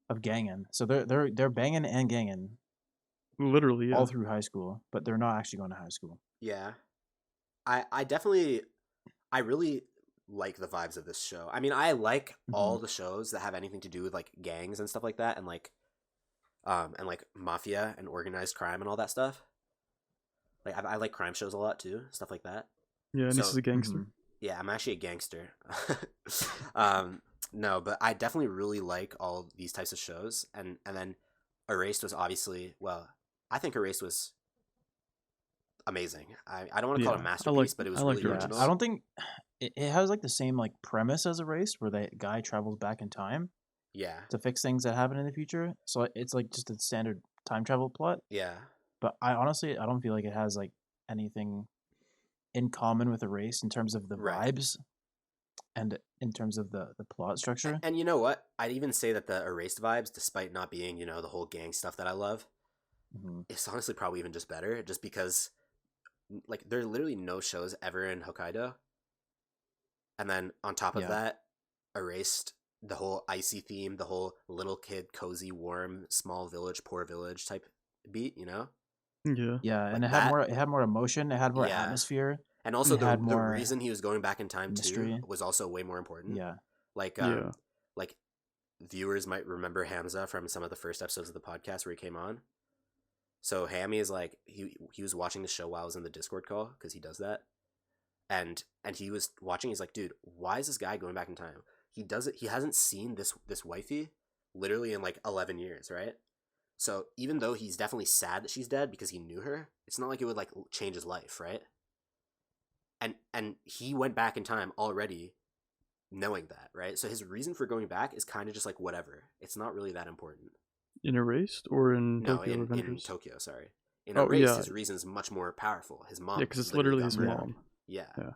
of ganging. So they're banging and ganging literally, yeah. all through high school, but they're not actually going to high school. Yeah. I really like the vibes of this show. I mean, I like all the shows that have anything to do with like gangs and stuff like that and like mafia and organized crime and all that stuff. Like I like crime shows a lot too, stuff like that. Yeah, and this So- is a gangster. Yeah, I'm actually a gangster. No, but I definitely really like all these types of shows, and then Erased was obviously, well, I think Erased was amazing. I don't want to call it a Yeah, masterpiece, but it was I liked really Erased. original. I don't think it has like the same like premise as a race where the guy travels back in time Yeah, to fix things that happen in the future. So it's like just a standard time travel plot. yeah. But I honestly I don't feel like it has like anything in common with a race in terms of the Right. vibes and in terms of the plot structure. And you know what? I'd even say that the Erased vibes, despite not being, the whole gang stuff that I love, Mhm. it's honestly probably even just better, just because like there are literally no shows ever in Hokkaido. And then on top of Yeah. that, Erased, the whole icy theme, the whole little kid, cozy, warm, small village, poor village type beat, Yeah. Yeah, and Like it had more emotion, it had more Yeah. atmosphere. And also It the had more reason he was going back in time mystery. too was also way more important. Yeah. Like Yeah. like viewers might remember Hamza from some of the first episodes of the podcast where he came on. So Hammy is like he was watching the show while I was in the Discord call because he does that, and he was watching. He's like, dude, why is this guy going back in time? He does it. He hasn't seen this wifey literally in like 11 years, right? So even though he's definitely sad that she's dead because he knew her, it's not like it would like change his life, right? And he went back in time already knowing that, right? So his reason for going back is kind of just like whatever. It's not really that important. In Erased or in No, Tokyo in Avengers? Tokyo, sorry. In Oh, Erased, yeah. his reason's much more powerful. His mom. Yeah, because it's literally got his murdered. mom. Yeah. Yeah.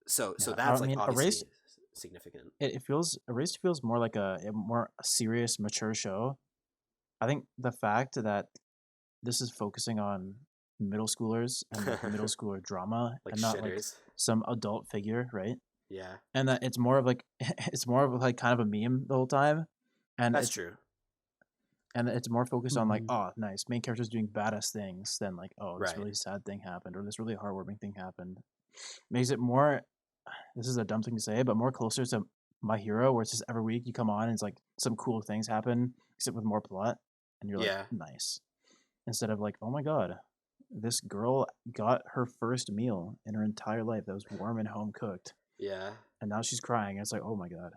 So Yeah, that's I like mean, obviously Erased- significant. It feels Erased feels more like a more serious, mature show. I think the fact that this is focusing on middle schoolers and like middle schooler drama Like and not like shitters. some adult figure, right? Yeah. And that it's more of like it's more of like kind of a meme the whole time, and That's it's true. and it's more focused on like, Mhm. oh, nice main characters doing badass things than like, oh, this Right. really sad thing happened or this really heartwarming thing happened. Makes it more. This is a dumb thing to say, but more closer to My Hero, where it's just every week you come on and it's like some cool things happen, except with more plot, and you're Yeah. like, nice. Instead of like, oh my god, this girl got her first meal in her entire life that was warm and home cooked, Yeah. and now she's crying. And it's like, oh my god,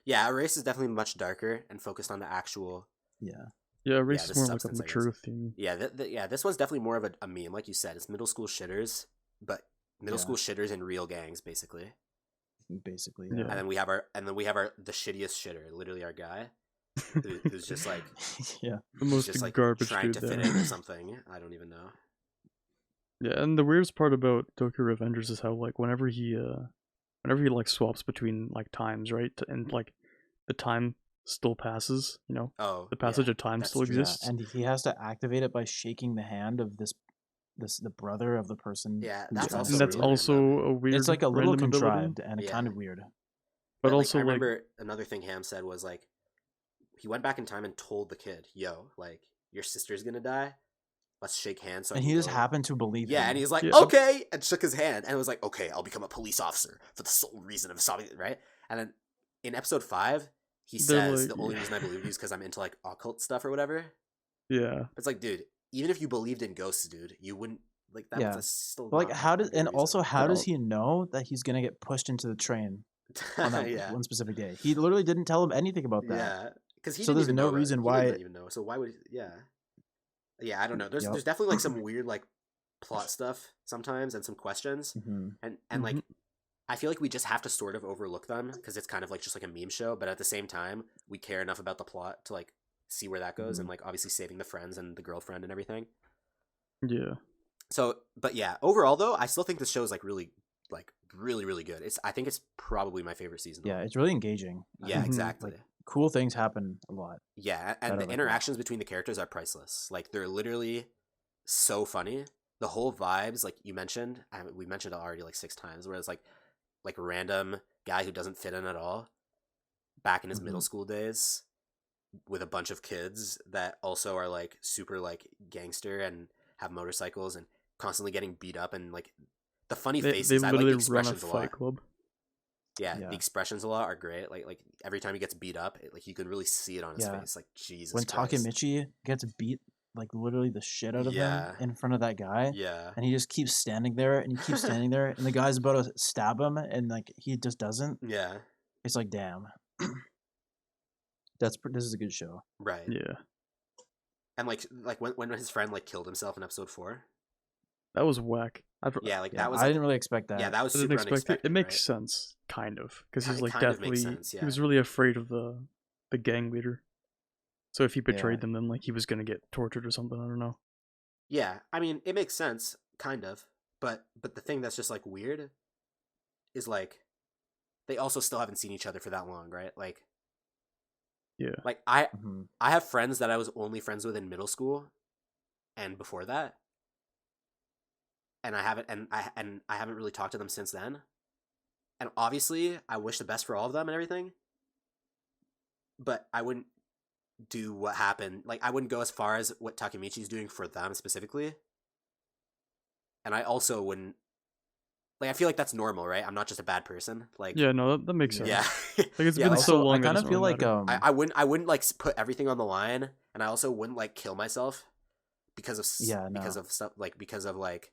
Yeah, Erased is definitely much darker and focused on the actual yeah, Yeah, race Yeah, is the more like a substance, I mature guess. theme. Yeah, this one's definitely more of a meme, like you said. It's middle school shitters, but middle Yeah. school shitters in real gangs, basically. Basically, Yeah. yeah. And then we have the shittiest shitter, literally our guy, who's just like Yeah. The he's most just like garbage trying dude to fit there. in or something. I don't even know. Yeah, and the weirdest part about Tokyo Revengers is how like whenever he like swaps between like times, right? And like the time still passes, you know? Oh, The passage yeah, of time that's still true. Yeah, exists. and he has to activate it by shaking the hand of the brother of the person. Yeah, who's that's trying to also And that's save really him. also random. a weird It's like a little random ability. contrived and Yeah. kind of weird. But like, also I like remember another thing Ham said was like he went back in time and told the kid, "Yo, like your sister's gonna die. Let's shake hands." So I And can he just go." happened to believe Yeah, him. and he's like, Yeah. "Okay," and shook his hand, and was like, "Okay, I'll become a police officer for the sole reason of solving it." Right? And then in episode 5, he They're says like- the only reason I believe you is because I'm into like occult stuff or whatever. yeah. It's like, dude, even if you believed in ghosts, dude, you wouldn't like that. Yeah. Was still But like, not how a does good and reason. also how does No. he know that he's gonna get pushed into the train on that yeah, one specific day? He literally didn't tell him anything about that. yeah, because he So didn't there's even no know. reason He why- didn't even know. So why would? Yeah. I don't know. There's Yep. there's definitely like some weird like plot stuff sometimes and some questions Hmm. and like I feel like we just have to sort of overlook them because it's kind of like just like a meme show, but at the same time we care enough about the plot to like see where that goes and like obviously saving the friends and the girlfriend and everything. Yeah. So, but yeah, overall though, I still think this show is like really good. I think it's probably my favorite season. Yeah, it's really engaging. I Yeah, think, exactly. like, cool things happen a lot. Yeah, I and the like that. interactions between the characters are priceless. Like they're literally so funny. The whole vibes, like you mentioned, we mentioned it already like 6 times, where it's like random guy who doesn't fit in at all, back in his middle school days, with a bunch of kids that also are like super like gangster and have motorcycles and constantly getting beat up and like the funny They faces. I like literally the run a expressions a fight lot. club. Yeah, Yeah. the expressions a lot are great. Like every time he gets beat up, like you can really see it on his Yeah. face. Like Jesus When Christ. Takemichi gets beat like literally the shit out of Yeah. him in front of that guy, Yeah. and he just keeps standing there and he keeps standing there, and the guy's about to stab him, and like he just doesn't. Yeah. It's like, damn. This is a good show. Right. Yeah. And like when his friend like killed himself in episode 4. That was whack. Yeah, like Yeah, that was. I didn't really expect that. Yeah, that was I didn't super expect it. unexpected. It makes right? sense, kind of, because Ki- he's like kind of makes definitely sense, yeah. he was really afraid of the gang leader. So if he betrayed Yeah. them, then like he was gonna get tortured or something. I don't know. Yeah, I mean, it makes sense, kind of. But the thing that's just like weird is like they also still haven't seen each other for that long, right? Like Yeah. like I Mhm. I have friends that I was only friends with in middle school and before that. And I haven't really talked to them since then. And obviously, I wish the best for all of them and everything. But I wouldn't do what happened. Like I wouldn't go as far as what Takemichi's doing for them specifically. And I also wouldn't like I feel like that's normal, right? I'm not just a bad person. Like Yeah, no, that makes sense. yeah. Like it's Yeah, been so Also, long. I that kind of doesn't feel really like matter. I wouldn't like put everything on the line, and I also wouldn't like kill myself because of Yeah, because no. of stuff because of like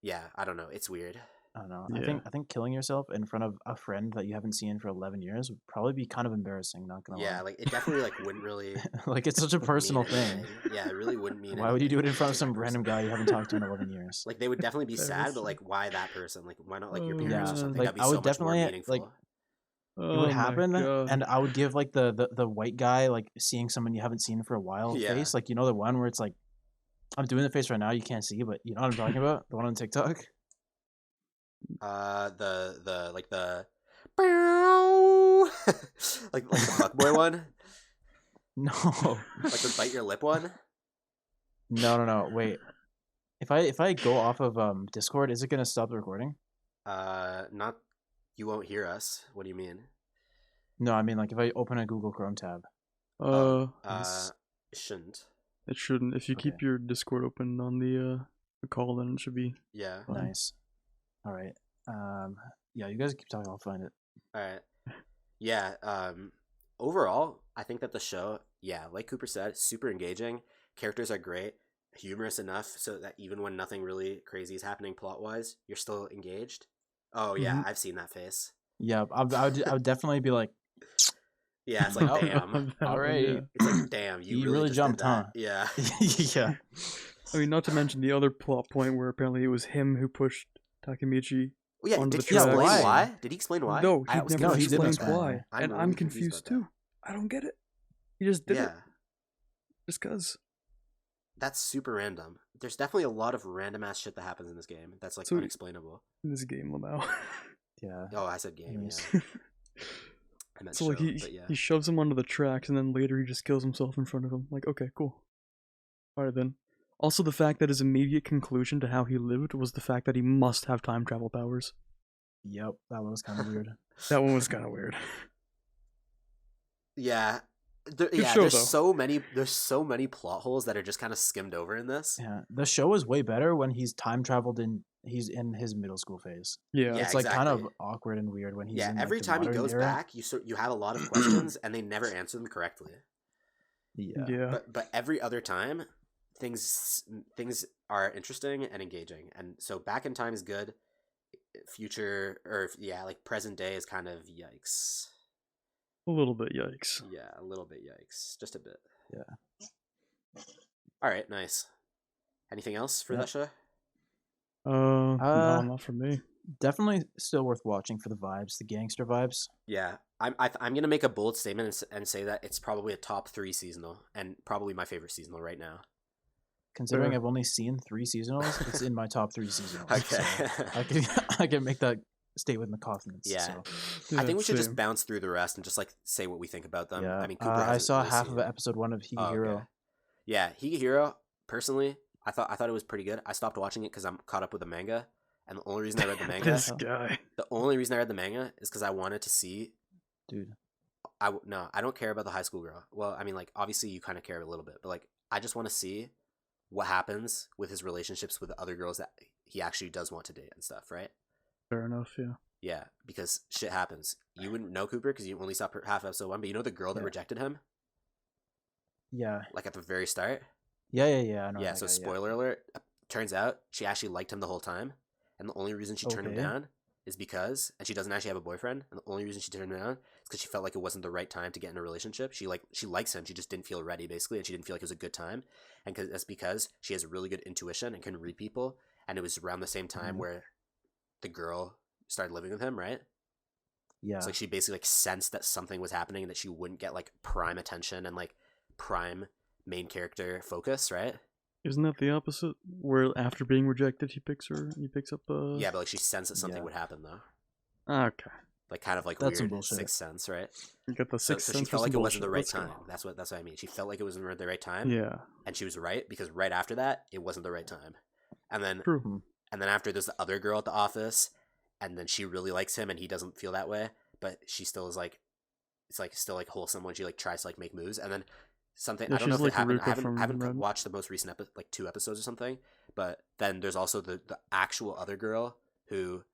yeah, I don't know, it's weird. I don't know. Yeah. I think killing yourself in front of a friend that you haven't seen for 11 years would probably be kind of embarrassing. Not gonna Yeah, lie. like it definitely like wouldn't really Like it's such a personal mean thing. anything. Yeah, it really wouldn't mean. Why would you do it in anything front of to my some random person. guy you haven't talked to in 11 years? Like they would definitely be That sad, was- but like why that person? Like why not like your Oh, parents Yeah, or something? like, That'd be I so would much more definitely, meaningful. like, Oh it would my happen, God. and I would give like the white guy like seeing someone you haven't seen for a while Yeah. face, like the one where it's like, I'm doing the face right now, you can't see, but you know what I'm talking about, the one on TikTok. The like the like the fuckboy one, No, like the bite your lip one. no. Wait, if I go off of Discord, is it gonna stop the recording? Not you won't hear us. What do you mean? No, I mean like if I open a Google Chrome tab. It shouldn't. It shouldn't. If you Okay. keep your Discord open on the call, then it should be. Yeah. Fine. Nice. All right. Yeah, you guys keep talking. I'll find it. All right. Yeah. Overall, I think that the show, yeah, like Cooper said, super engaging. Characters are great, humorous enough so that even when nothing really crazy is happening plot wise, you're still engaged. Oh yeah, Mhm. I've seen that face. Yeah, I would definitely be like, Yeah, it's like, Oh, damn. all right. It's like, damn, you really just jumped, did that. huh? Yeah. Yeah. I mean, not to mention the other plot point where apparently it was him who pushed Takemichi Well, yeah, onto did the he tracks. explain why? why? Did he explain why? No, he I was never No, he confused didn't about explained explain that. why, why. and really I'm confused confused about too. I don't get it. He just did it. Yeah, Just cause. that's super random. There's definitely a lot of random ass shit that happens in this game that's like So- unexplainable. In this game, Lamau. Yeah. Oh, I said game. Yes. Yeah, I meant So show, like he but yeah. he shoves him onto the tracks, and then later he just kills himself in front of him. Like, okay, cool. All right then. Also, the fact that his immediate conclusion to how he lived was the fact that he must have time travel powers. Yep. That one was kind of weird. That one was kind of weird. Yeah. show, There's though. so many plot holes that are just kind of skimmed over in this. Yeah. The show is way better when he's time traveled in. He's in his middle school phase. Yeah. Yeah, It's like kind of exactly. awkward and weird when he's Yeah, in. every like, the time he modern goes era. back, you have a lot of questions and they never answer them correctly. Yeah. Yeah. But every other time, things are interesting and engaging. And so back in time is good. Future or yeah, like present day is kind of yikes. A little bit yikes. Yeah, a little bit yikes, just a bit. Yeah. All right, nice. Anything else for Yep. that show? No, Uh, not for me. Definitely still worth watching for the vibes, the gangster vibes. Yeah, I'm gonna make a bold statement and say that it's probably a top 3 seasonal and probably my favorite seasonal right now. Considering Fair. I've only seen 3 seasonals, it's in my top 3 seasonals. Okay. So I can make that statement with confidence. Yeah. So. I think we should same. just bounce through the rest and just like say what we think about them. Yeah. I mean, Cooper I hasn't saw really half seen of it. episode 1 of Oh, Higehiro. okay. Yeah, Higehiro. Personally, I thought it was pretty good. I stopped watching it because I'm caught up with the manga, and the only reason I read the manga, This guy. the only reason I read the manga is because I wanted to see. Dude. No, I don't care about the high school girl. Well, I mean, like obviously you kind of care a little bit, but like I just want to see what happens with his relationships with the other girls that he actually does want to date and stuff, right? Fair enough, yeah. Yeah, because shit happens. You wouldn't know Cooper because you only saw half episode 1, but you know the girl that Yeah. rejected him, Yeah. like at the very start. Yeah. I know Yeah, that so guy, spoiler alert, turns out she actually liked him the whole time, and the only reason she turned him Okay. down is because, and she doesn't actually have a boyfriend, and the only reason she turned him down is because she felt like it wasn't the right time to get in a relationship. She likes him, she just didn't feel ready basically, and she didn't feel like it was a good time, and that's because she has really good intuition and can read people, and it was around the same time Mhm. where the girl started living with him, right? Yeah. So like she basically like sensed that something was happening and that she wouldn't get like prime attention and like prime main character focus, right? Isn't that the opposite? Where after being rejected, he picks up Yeah, but like she sensed that something Yeah. would happen though. Okay. Like kind of like That's some weird bullshit. sixth sense, right? You got the So, sixth so sense she for felt some like it wasn't the bullshit. right right time. That's what I mean. She felt like it wasn't the right time, Yeah. and she was right because right after that it wasn't the right time. And then True. Mhm. and then after there's the other girl at the office, and then she really likes him and he doesn't feel that way, but she still is like, it's like still like wholesome when she like tries to like make moves, and then something Yeah, I don't know she's if it like happened. Ruka from I haven't Red. watched the most recent like 2 episodes or something, but then there's also the actual other girl who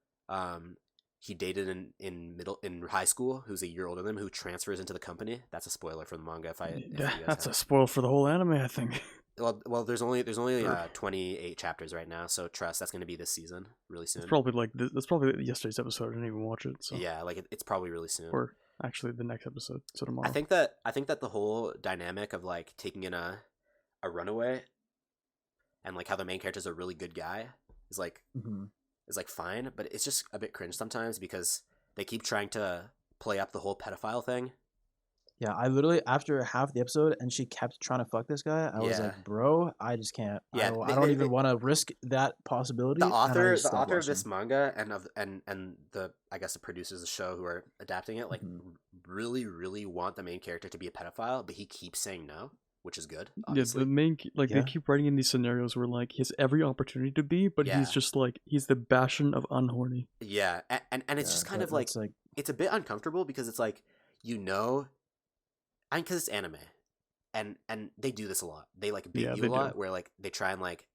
he dated in high school, who's a year older than him, who transfers into the company. That's a spoiler for the manga. If you Yeah, guys that's a have. spoil for the whole anime, I think. Well, there's only Sure. 28 chapters right now, so trust that's going to be this season, really soon. It's probably like that's probably yesterday's episode. I didn't even watch it. So. Yeah, like it's probably really soon. Or actually, the next episode. So tomorrow. I think that the whole dynamic of like taking in a runaway, and like how the main character's a really good guy is like Mhm. fine, but it's just a bit cringe sometimes because they keep trying to play up the whole pedophile thing. Yeah, I literally after half the episode and she kept trying to fuck this guy. I was Yeah. like, bro, I just can't. Yeah, I don't even want to risk that possibility. The and I author just the stopped author of this watching. manga and the I guess the producers of the show who are adapting it like Mhm. really want the main character to be a pedophile, but he keeps saying no, which is good. yeah, Obviously. the main like Yeah. they keep writing in these scenarios where like he has every opportunity to be, but Yeah. he's just like he's the Bastion of unhorny. Yeah, and it's Yeah, just kind that- of like that's like it's a bit uncomfortable because it's like and because it's anime, and they do this a lot. They like bait Yeah, you they a lot, do. where like they try and like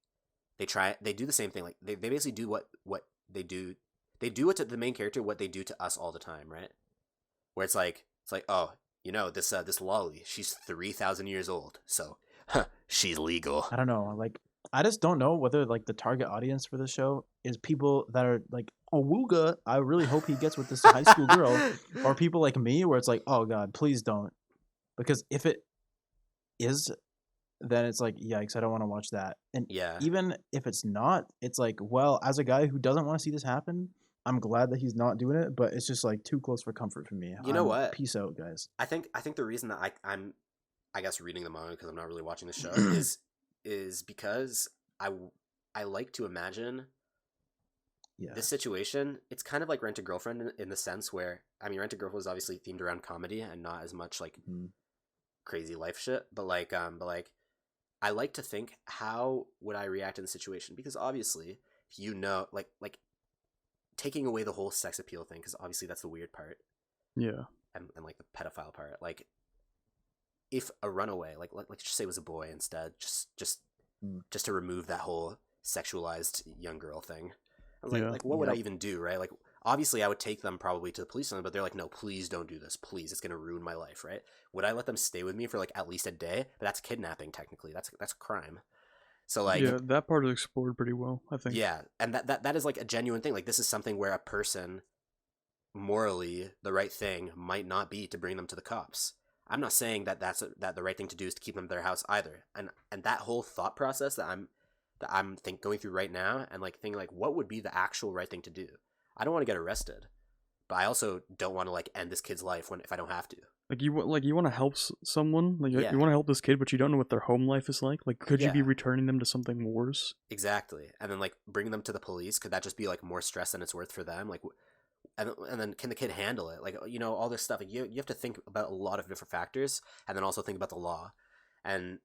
they do the same thing. Like they basically do what they do. They do it to the main character what they do to us all the time, right? Where it's like oh, you know this lolly, she's 3,000 years old, so she's legal. I don't know. Like I just don't know whether like the target audience for the show is people that are like, oh, Wooga, I really hope he gets with this high school girl, or people like me where it's like, oh God, please don't. Because if it is, then it's like, yikes, I don't want to watch that. And Yeah. even if it's not, it's like, well, as a guy who doesn't want to see this happen, I'm glad that he's not doing it, but it's just like too close for comfort for me. You know what? Peace out, guys. I think the reason that I'm I guess reading the manga because I'm not really watching the show is because I like to imagine this situation. It's kind of like Rent a Girlfriend in the sense where, I mean, Rent a Girlfriend was obviously themed around comedy and not as much like crazy life shit, but like I like to think, how would I react in the situation? Because obviously, you know, like taking away the whole sex appeal thing, because obviously that's the weird part. Yeah. And like the pedophile part, like if a runaway, like let's just say it was a boy instead, just to remove that whole sexualized young girl thing. Like what would I even do, right? Like obviously I would take them probably to the police, but they're like, no, please don't do this, please, it's gonna ruin my life, right? Would I let them stay with me for like at least a day? But that's kidnapping technically. That's a crime. So like, yeah, that part is explored pretty well, I think. Yeah, and that is like a genuine thing. Like this is something where a person, morally, the right thing might not be to bring them to the cops. I'm not saying that that the right thing to do is to keep them at their house either. And that whole thought process that I'm going through right now, and like thinking like, what would be the actual right thing to do? I don't want to get arrested, but I also don't want to like end this kid's life if I don't have to. Like you want to help someone, like you want to help this kid, but you don't know what their home life is like. Like, could you be returning them to something worse? Exactly, and then like bringing them to the police, could that just be like more stress than it's worth for them? Like, and then can the kid handle it? Like, you know, all this stuff. Like, you have to think about a lot of different factors, and then also think about the law, and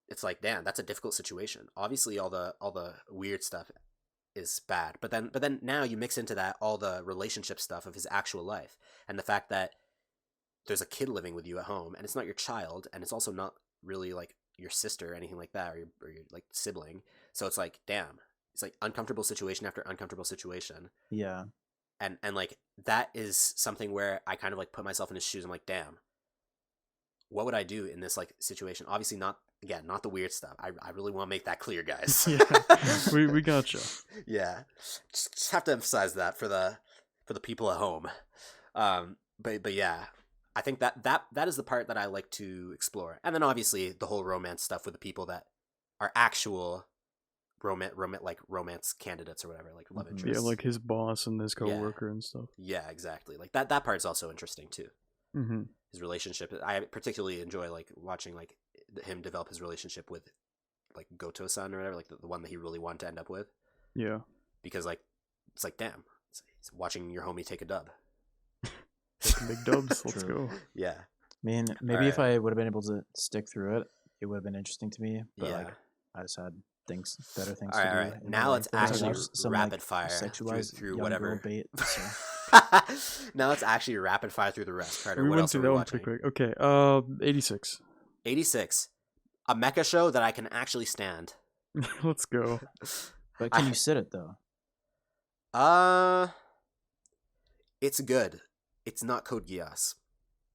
it's like, damn, that's a difficult situation. Obviously, all the weird stuff is bad, but then now you mix into that all the relationship stuff of his actual life, and the fact that there's a kid living with you at home, and it's not your child, and it's also not really like your sister or anything like that, or your like sibling. So it's like, damn, it's like uncomfortable situation after uncomfortable situation. Yeah. And like that is something where I kind of like put myself in his shoes. I'm like, damn, what would I do in this like situation? Obviously not the weird stuff. I really want to make that clear, guys. Yeah, we gotcha. Yeah, just have to emphasize that for the people at home. But yeah, I think that is the part that I like to explore. And then obviously the whole romance stuff with the people that are actual romance candidates or whatever, like love interests. Yeah, like his boss and his coworker and stuff. Yeah, exactly. Like that part's also interesting too. Mm-hmm. His relationship. I particularly enjoy like watching like him develop his relationship with like Goto-san or whatever, like the one that he really wanted to end up with. Yeah. Because like it's like, damn, it's watching your homie take a dub. Big dubs. Let's go. Yeah. I mean, maybe if I would have been able to stick through it, it would have been interesting to me. But like, I just had better things to do. All right. Now let's actually rapid fire through whatever. Bait, so. Now let's actually rapid fire through the rest. Carter, we what went else through are that we one watching? pretty quick. Okay. 86. 86. A mecha show that I can actually stand. Let's go. But can you sit it though? It's good. It's not Code Geass.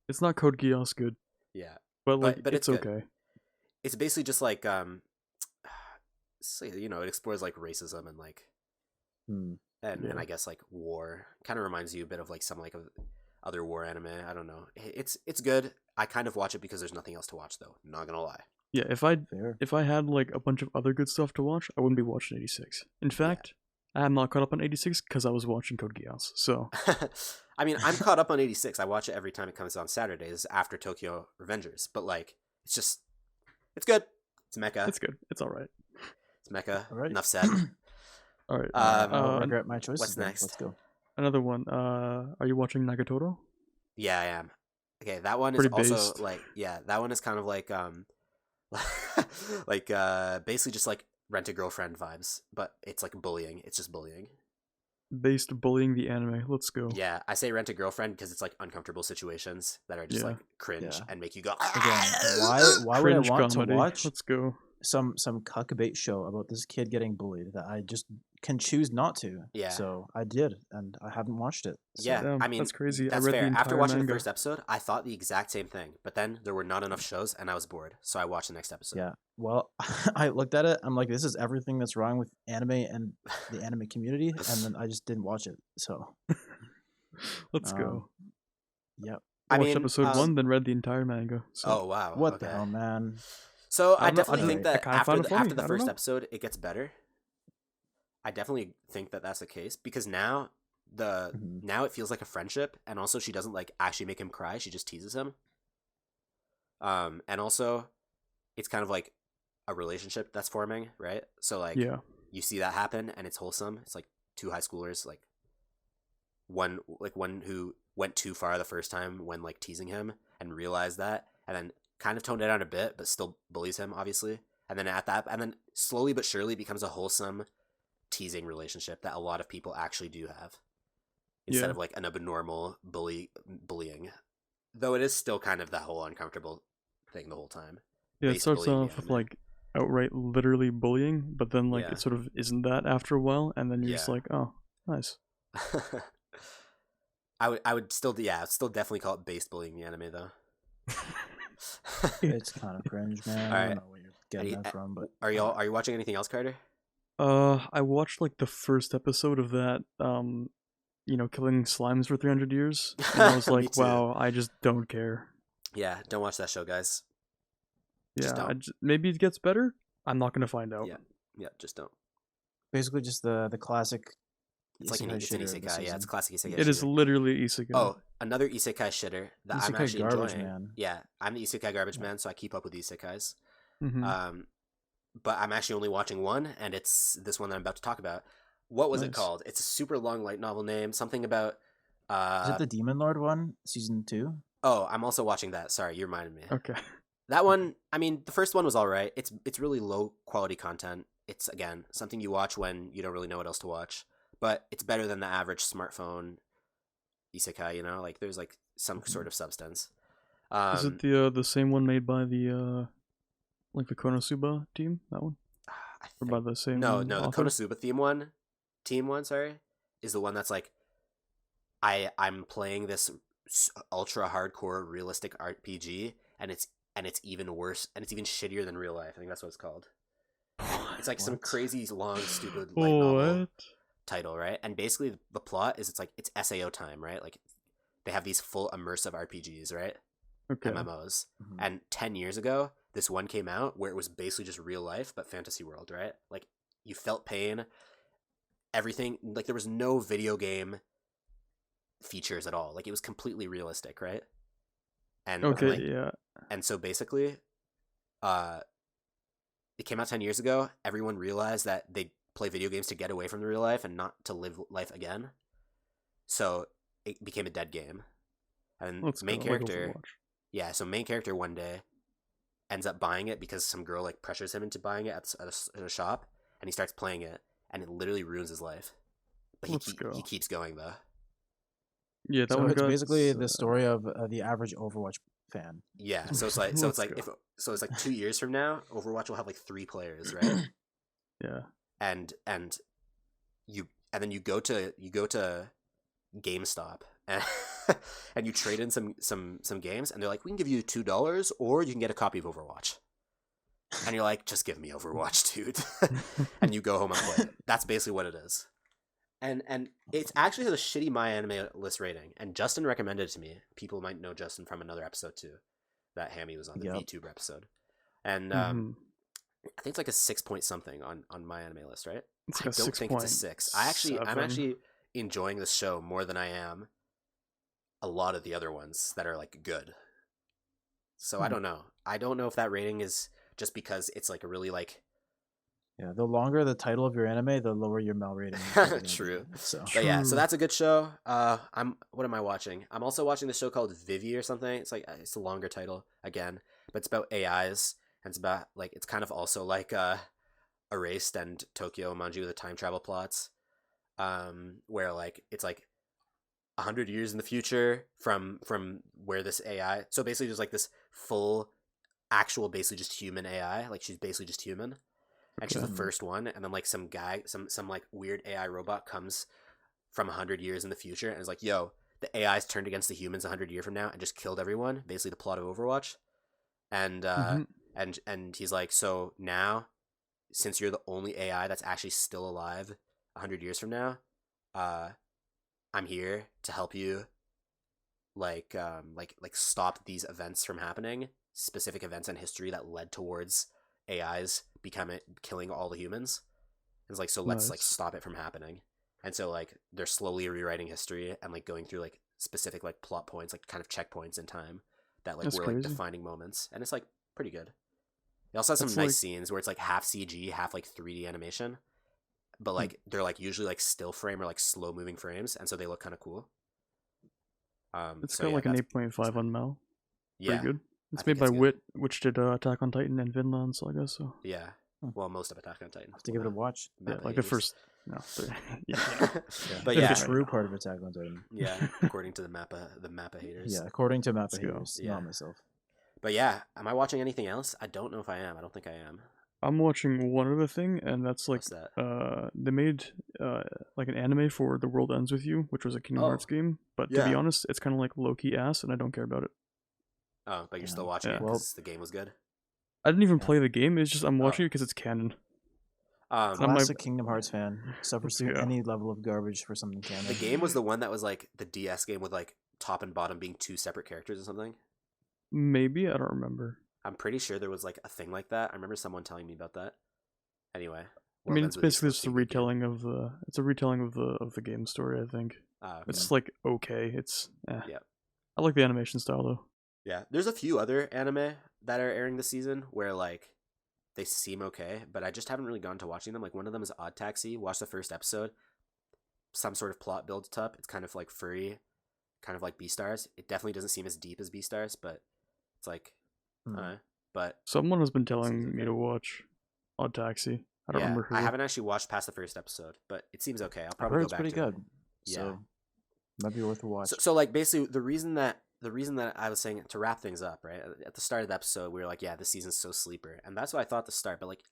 It's not Code Geass good. Yeah. But like, but it's okay. It's basically just like you know, it explores like racism and like and I guess like war. Kind of reminds you a bit of like some like other war anime. I don't know. It's good. I kind of watch it because there's nothing else to watch though. Not gonna lie. Yeah, if I had like a bunch of other good stuff to watch, I wouldn't be watching 86. In fact, I am not caught up on 86 because I was watching Code Geass. So I mean, I'm caught up on 86. I watch it every time it comes on Saturdays after Tokyo Avengers. But like, it's good. It's mecha. It's good. It's all right. It's mecha. All right. Enough said. All right. I don't regret my choices. What's next? Let's go. Another one. Are you watching Nagatoro? Yeah, I am. Okay, that one Pretty is also based. like, yeah, that one is kind of like like basically just like Rent a Girlfriend vibes, but it's like bullying. It's just bullying. Based bullying the anime. Let's go. Yeah, I say Rent a Girlfriend because it's like uncomfortable situations that are just like cringe and make you go. Again, why would I Cringe want comedy. to watch? Let's go. some cuckbait show about this kid getting bullied that I just can choose not to. Yeah. So I did, and I haven't watched it. So. Yeah, Damn, I mean, that's crazy. That's I read fair. the After entire watching the manga. first episode, I thought the exact same thing, but then there were not enough shows, and I was bored, so I watched the next episode. Yeah. Well, I looked at it. I'm like, this is everything that's wrong with anime and the anime community, and then I just didn't watch it. So Let's go. Yep. I watched episode 1, then read the entire manga. So. Oh wow! What the hell, man? So I definitely think that after the first episode, episode, it gets better. I definitely think that that's the case because now now it feels like a friendship, and also she doesn't like actually make him cry; she just teases him. And also, it's kind of like a relationship that's forming, right? So like, you see that happen, and it's wholesome. It's like two high schoolers, like one who went too far the first time when like teasing him and realized that, and then kind of toned it down a bit, but still bullies him, obviously. And then slowly but surely becomes a wholesome teasing relationship that a lot of people actually do have, instead of like an abnormal bullying. Though it is still kind of that whole uncomfortable thing the whole time. Yeah, it starts off with like outright literally bullying, but then like it sort of isn't that after a while, and then you're just like, oh, nice. I would still definitely call it based bullying the anime though. It's kind of cringe, man. I don't know where you're getting that from, but are you watching anything else, Carter? I watched like the first episode of that, killing slimes for 300 years, and I was like, wow, I just don't care. Yeah, don't watch that show, guys. Yeah, maybe it gets better. I'm not gonna find out. Yeah, just don't. Basically, just the classic. It's like it's an isekai. Yeah, it's a classic isekai. It is literally isekai. Oh, another isekai shitter that I'm actually enjoying. Man. Yeah, I'm the isekai garbage man, so I keep up with isekais. Mm-hmm. But I'm actually only watching one, and it's this one that I'm about to talk about. What was it called? It's a super long light novel name. Something about. Is it the Demon Lord one, season 2? Oh, I'm also watching that. Sorry, you reminded me. Okay. That one, I mean, the first one was all right. It's really low quality content. It's again something you watch when you don't really know what else to watch. But it's better than the average smartphone isekai, you know? Like, there's, like, some sort of substance. Is it the same one made by the Konosuba team? That one? Or by the same No, author? the Konosuba team one, is the one that's, like, I'm playing this ultra hardcore realistic RPG, and it's even worse, and it's even shittier than real life. I think that's what it's called. It's, like, some crazy, long, stupid light novel title, right? And basically the plot is it's SAO time, right? Like they have these full immersive RPGs, right? Okay. MMOs. And 10 years ago, this one came out where it was basically just real life but fantasy world, right? Like you felt pain, everything, like there was no video game features at all. Like it was completely realistic, right? And and so basically it came out 10 years ago. Everyone realized that they play video games to get away from the real life and not to live life again. So it became a dead game. And main character, so main character one day ends up buying it because some girl like pressures him into buying it at a shop, and he starts playing it, and it literally ruins his life. But he keeps going though. Yeah, that so one it's basically the story of the average Overwatch fan. Yeah, so it's like 2 years from now, Overwatch will have like 3 players, right? Yeah. And then you go to GameStop and you trade in some games, and they're like, we can give you $2 or you can get a copy of Overwatch. And you're like, just give me Overwatch, dude. And you go home and play it. That's basically what it is. And it's actually has a shitty My Anime List rating, and Justin recommended it to me. People might know Justin from another episode too, that Hammy was on the VTuber episode. And I think it's like a 6 point something on My Anime List, right? I don't think it's a 6. I'm actually enjoying this show more than I am a lot of the other ones that are like good. So I don't know. I don't know if that rating is just because it's like a really like. Yeah, the longer the title of your anime, the lower your Mel rating. True. So so that's a good show. What am I watching? I'm also watching the show called Vivi or something. It's a longer title again, but it's about AIs, and it's about like it's kind of also like Erased and Tokyo Manji with the time travel plots, where like it's like 100 years in the future from where this AI. So basically, just like this full actual basically just human AI. Like she's basically just human, and she's the first one. And then like some guy, some like weird AI robot comes from 100 years in the future and is like, "Yo, the AI's turned against the humans 100 years from now and just killed everyone." Basically, the plot of Overwatch, and and he's like, "So now, since you're the only AI that's actually still alive 100 years from now, I'm here to help you." Like stop these events from happening, specific events in history that led towards AIs killing all the humans. It's like, so let's like stop it from happening. And so like they're slowly rewriting history and like going through like specific like plot points, like kind of checkpoints in time that like were like defining moments, and it's like pretty good. It also has some nice scenes where it's like half CG, half like 3D animation, but like they're like usually like still frame or like slow moving frames, and so they look kind of cool. It's got like an 8.5 on Mel. Yeah, pretty good. It's made by Wit, which did Attack on Titan and Vinland Saga. So yeah, well, most of Attack on Titan. I have to give it a watch. Yeah, like the first. No, but yeah, the true part of Attack on Titan. Yeah, according to the Mappa haters. Yeah, according to Mappa haters, not myself. But yeah, am I watching anything else? I don't know if I am. I don't think I am. I'm watching one other thing, and that's like they made like an anime for The World Ends With You, which was a Kingdom Hearts game. But to be honest, it's kind of like low-key ass, and I don't care about it. Oh, but you're still watching it because the game was good? I didn't even play the game. It's just I'm watching it because it's canon. Classic Kingdom Hearts fan. Suffers through any level of garbage for something canon. The game was the one that was like the DS game with like top and bottom being two separate characters or something? Maybe, I don't remember. I'm pretty sure there was like a thing like that. I remember someone telling me about that. Anyway, I mean, it's basically just a retelling of the. It's a retelling of the game story. I think it's like okay. It's yeah. I like the animation style though. Yeah, there's a few other anime that are airing this season where like they seem okay, but I just haven't really gone to watching them. Like one of them is Odd Taxi. Watch the first episode. Some sort of plot builds up. It's kind of like furry, kind of like Beastars. It definitely doesn't seem as deep as Beastars, but it's like. But someone has been telling me to watch Odd Taxi. I don't remember who. I haven't actually watched past the first episode, but it seems okay. I'll probably go back to it. It's pretty good. Yeah, so might be worth a watch. So like basically the reason that I was saying to wrap things up, right at the start of the episode, we were like, yeah, this season's so sleeper, and that's what I thought at the start. But like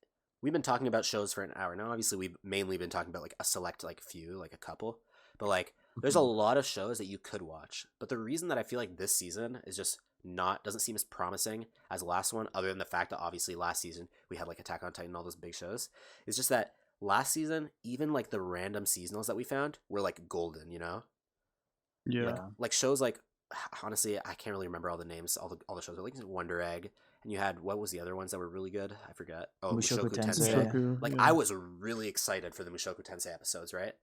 we've been talking about shows for an hour now. Obviously, we've mainly been talking about like a select like few, like a couple, but like there's a lot of shows that you could watch. But the reason that I feel like this season is just doesn't seem as promising as the last one, other than the fact that obviously last season we had like Attack on Titan and all those big shows. It's just that last season, even like the random seasonals that we found were like golden, you know? Yeah. Like shows like, honestly, I can't really remember all the names, all the shows, like Wonder Egg, and you had, what was the other ones that were really good? I forgot. Oh, Mushoku Tensei. Like I was really excited for the Mushoku Tensei episodes, right?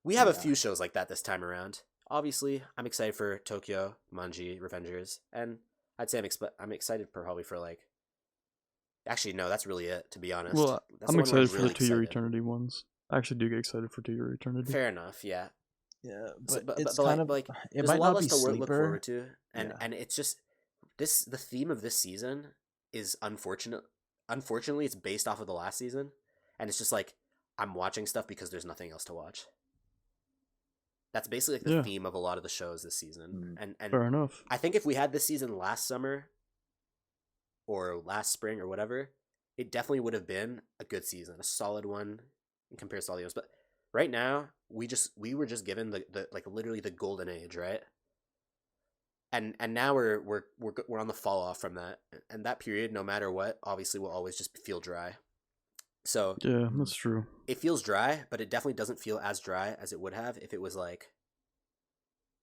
We have a few shows like that this time around. Obviously, I'm excited for Tokyo, Manji, Avengers, and I'd say I'm excited probably for like. Actually, no, that's really it. To be honest, well, I'm excited for the To Your Eternity ones. I actually do get excited for To Your Eternity. Fair enough, yeah. Yeah, but it's kind of like it might not be sleeper. Look forward to, and it's just the theme of this season is unfortunate. Unfortunately, it's based off of the last season, and it's just like I'm watching stuff because there's nothing else to watch. That's basically like the theme of a lot of the shows this season. And fair enough. I think if we had this season last summer or last spring or whatever, it definitely would have been a good season, a solid one in comparison to all the others. But right now, we were just given the like literally the golden age, right? And now we're on the fall off from that. And that period, no matter what, obviously will always just feel dry. So yeah, that's true. It feels dry, but it definitely doesn't feel as dry as it would have if it was like,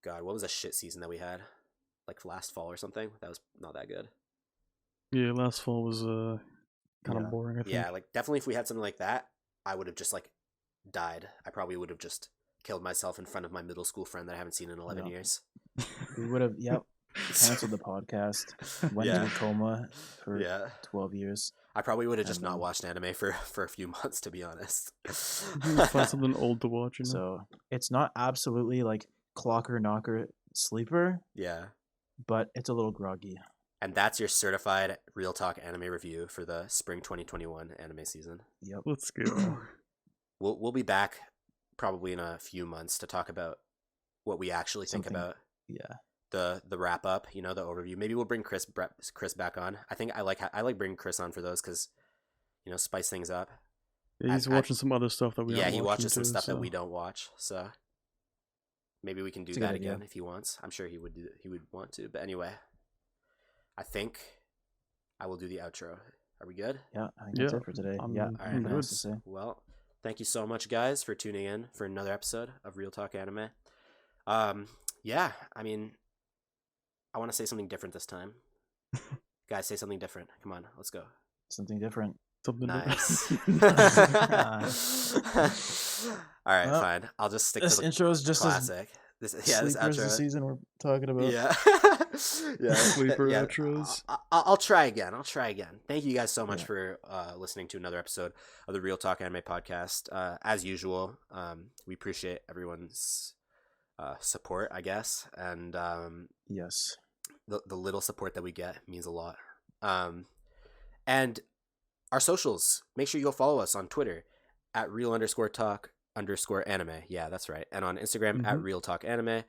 God, what was a shit season that we had? Like last fall or something? That was not that good. Yeah, last fall was kind of boring, I think. Yeah, like definitely if we had something like that, I would have just like died. I probably would have just killed myself in front of my middle school friend that I haven't seen in 11 years. We would have, canceled the podcast, went into a coma for 12 years. I probably would have just not watched anime for a few months, to be honest. Find something old to watch, you know? So it's not absolutely like clocker knocker sleeper. Yeah. But it's a little groggy. And that's your certified Real Talk anime review for the spring 2021 anime season. Yep. Let's go. We'll be back probably in a few months to talk about what we actually think about. Yeah. the wrap up, the overview. Maybe we'll bring Chris back on. I think I like bringing Chris on for those because spice things up. Yeah, he's watching some other stuff that we yeah aren't he watching watches some too, stuff so. that we don't watch. So maybe we can do that again if he wants. I'm sure he would want to. But anyway, I think I will do the outro. Are we good? Yeah, I think that's it for today. All right, nice to say. Well, thank you so much, guys, for tuning in for another episode of Real Talk Anime. Yeah, I mean, I want to say something different this time. Guys, say something different. Come on, let's go. Something different. Something Nice. Nice. All right, fine. I'll just stick this to the intro is just classic. This outro. the season we're talking about. Yeah. Yeah. Sleeper outros. I'll try again. Thank you guys so much for listening to another episode of the Real Talk Anime podcast. As usual, we appreciate everyone's support, I guess, and yes, the little support that we get means a lot. And our socials, make sure you go follow us on Twitter at real_talk_anime. Yeah, that's right. And on Instagram at Real Talk Anime.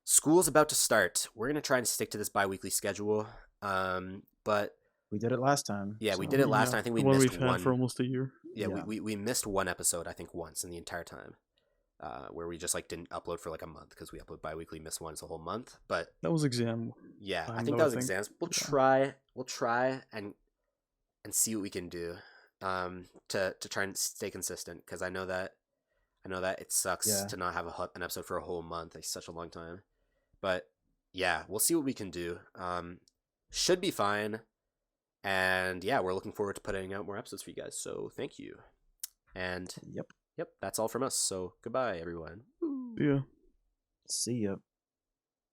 School's about to start. We're going to try and stick to this bi-weekly schedule. But we did it last time. Yeah, we did it last time. I think we missed we've one. had for almost a year. Yeah, we missed one episode, I think, once in the entire time. Where we just didn't upload for like a month because we upload bi-weekly, miss once a whole month. But that was exam. Yeah, I think that was exams. We'll try and see what we can do to try and stay consistent, because I know that it sucks to not have an episode for a whole month. It's such a long time. But yeah, we'll see what we can do. Should be fine. And yeah, we're looking forward to putting out more episodes for you guys. So thank you. And Yep, that's all from us. So goodbye, everyone. Yeah. See ya.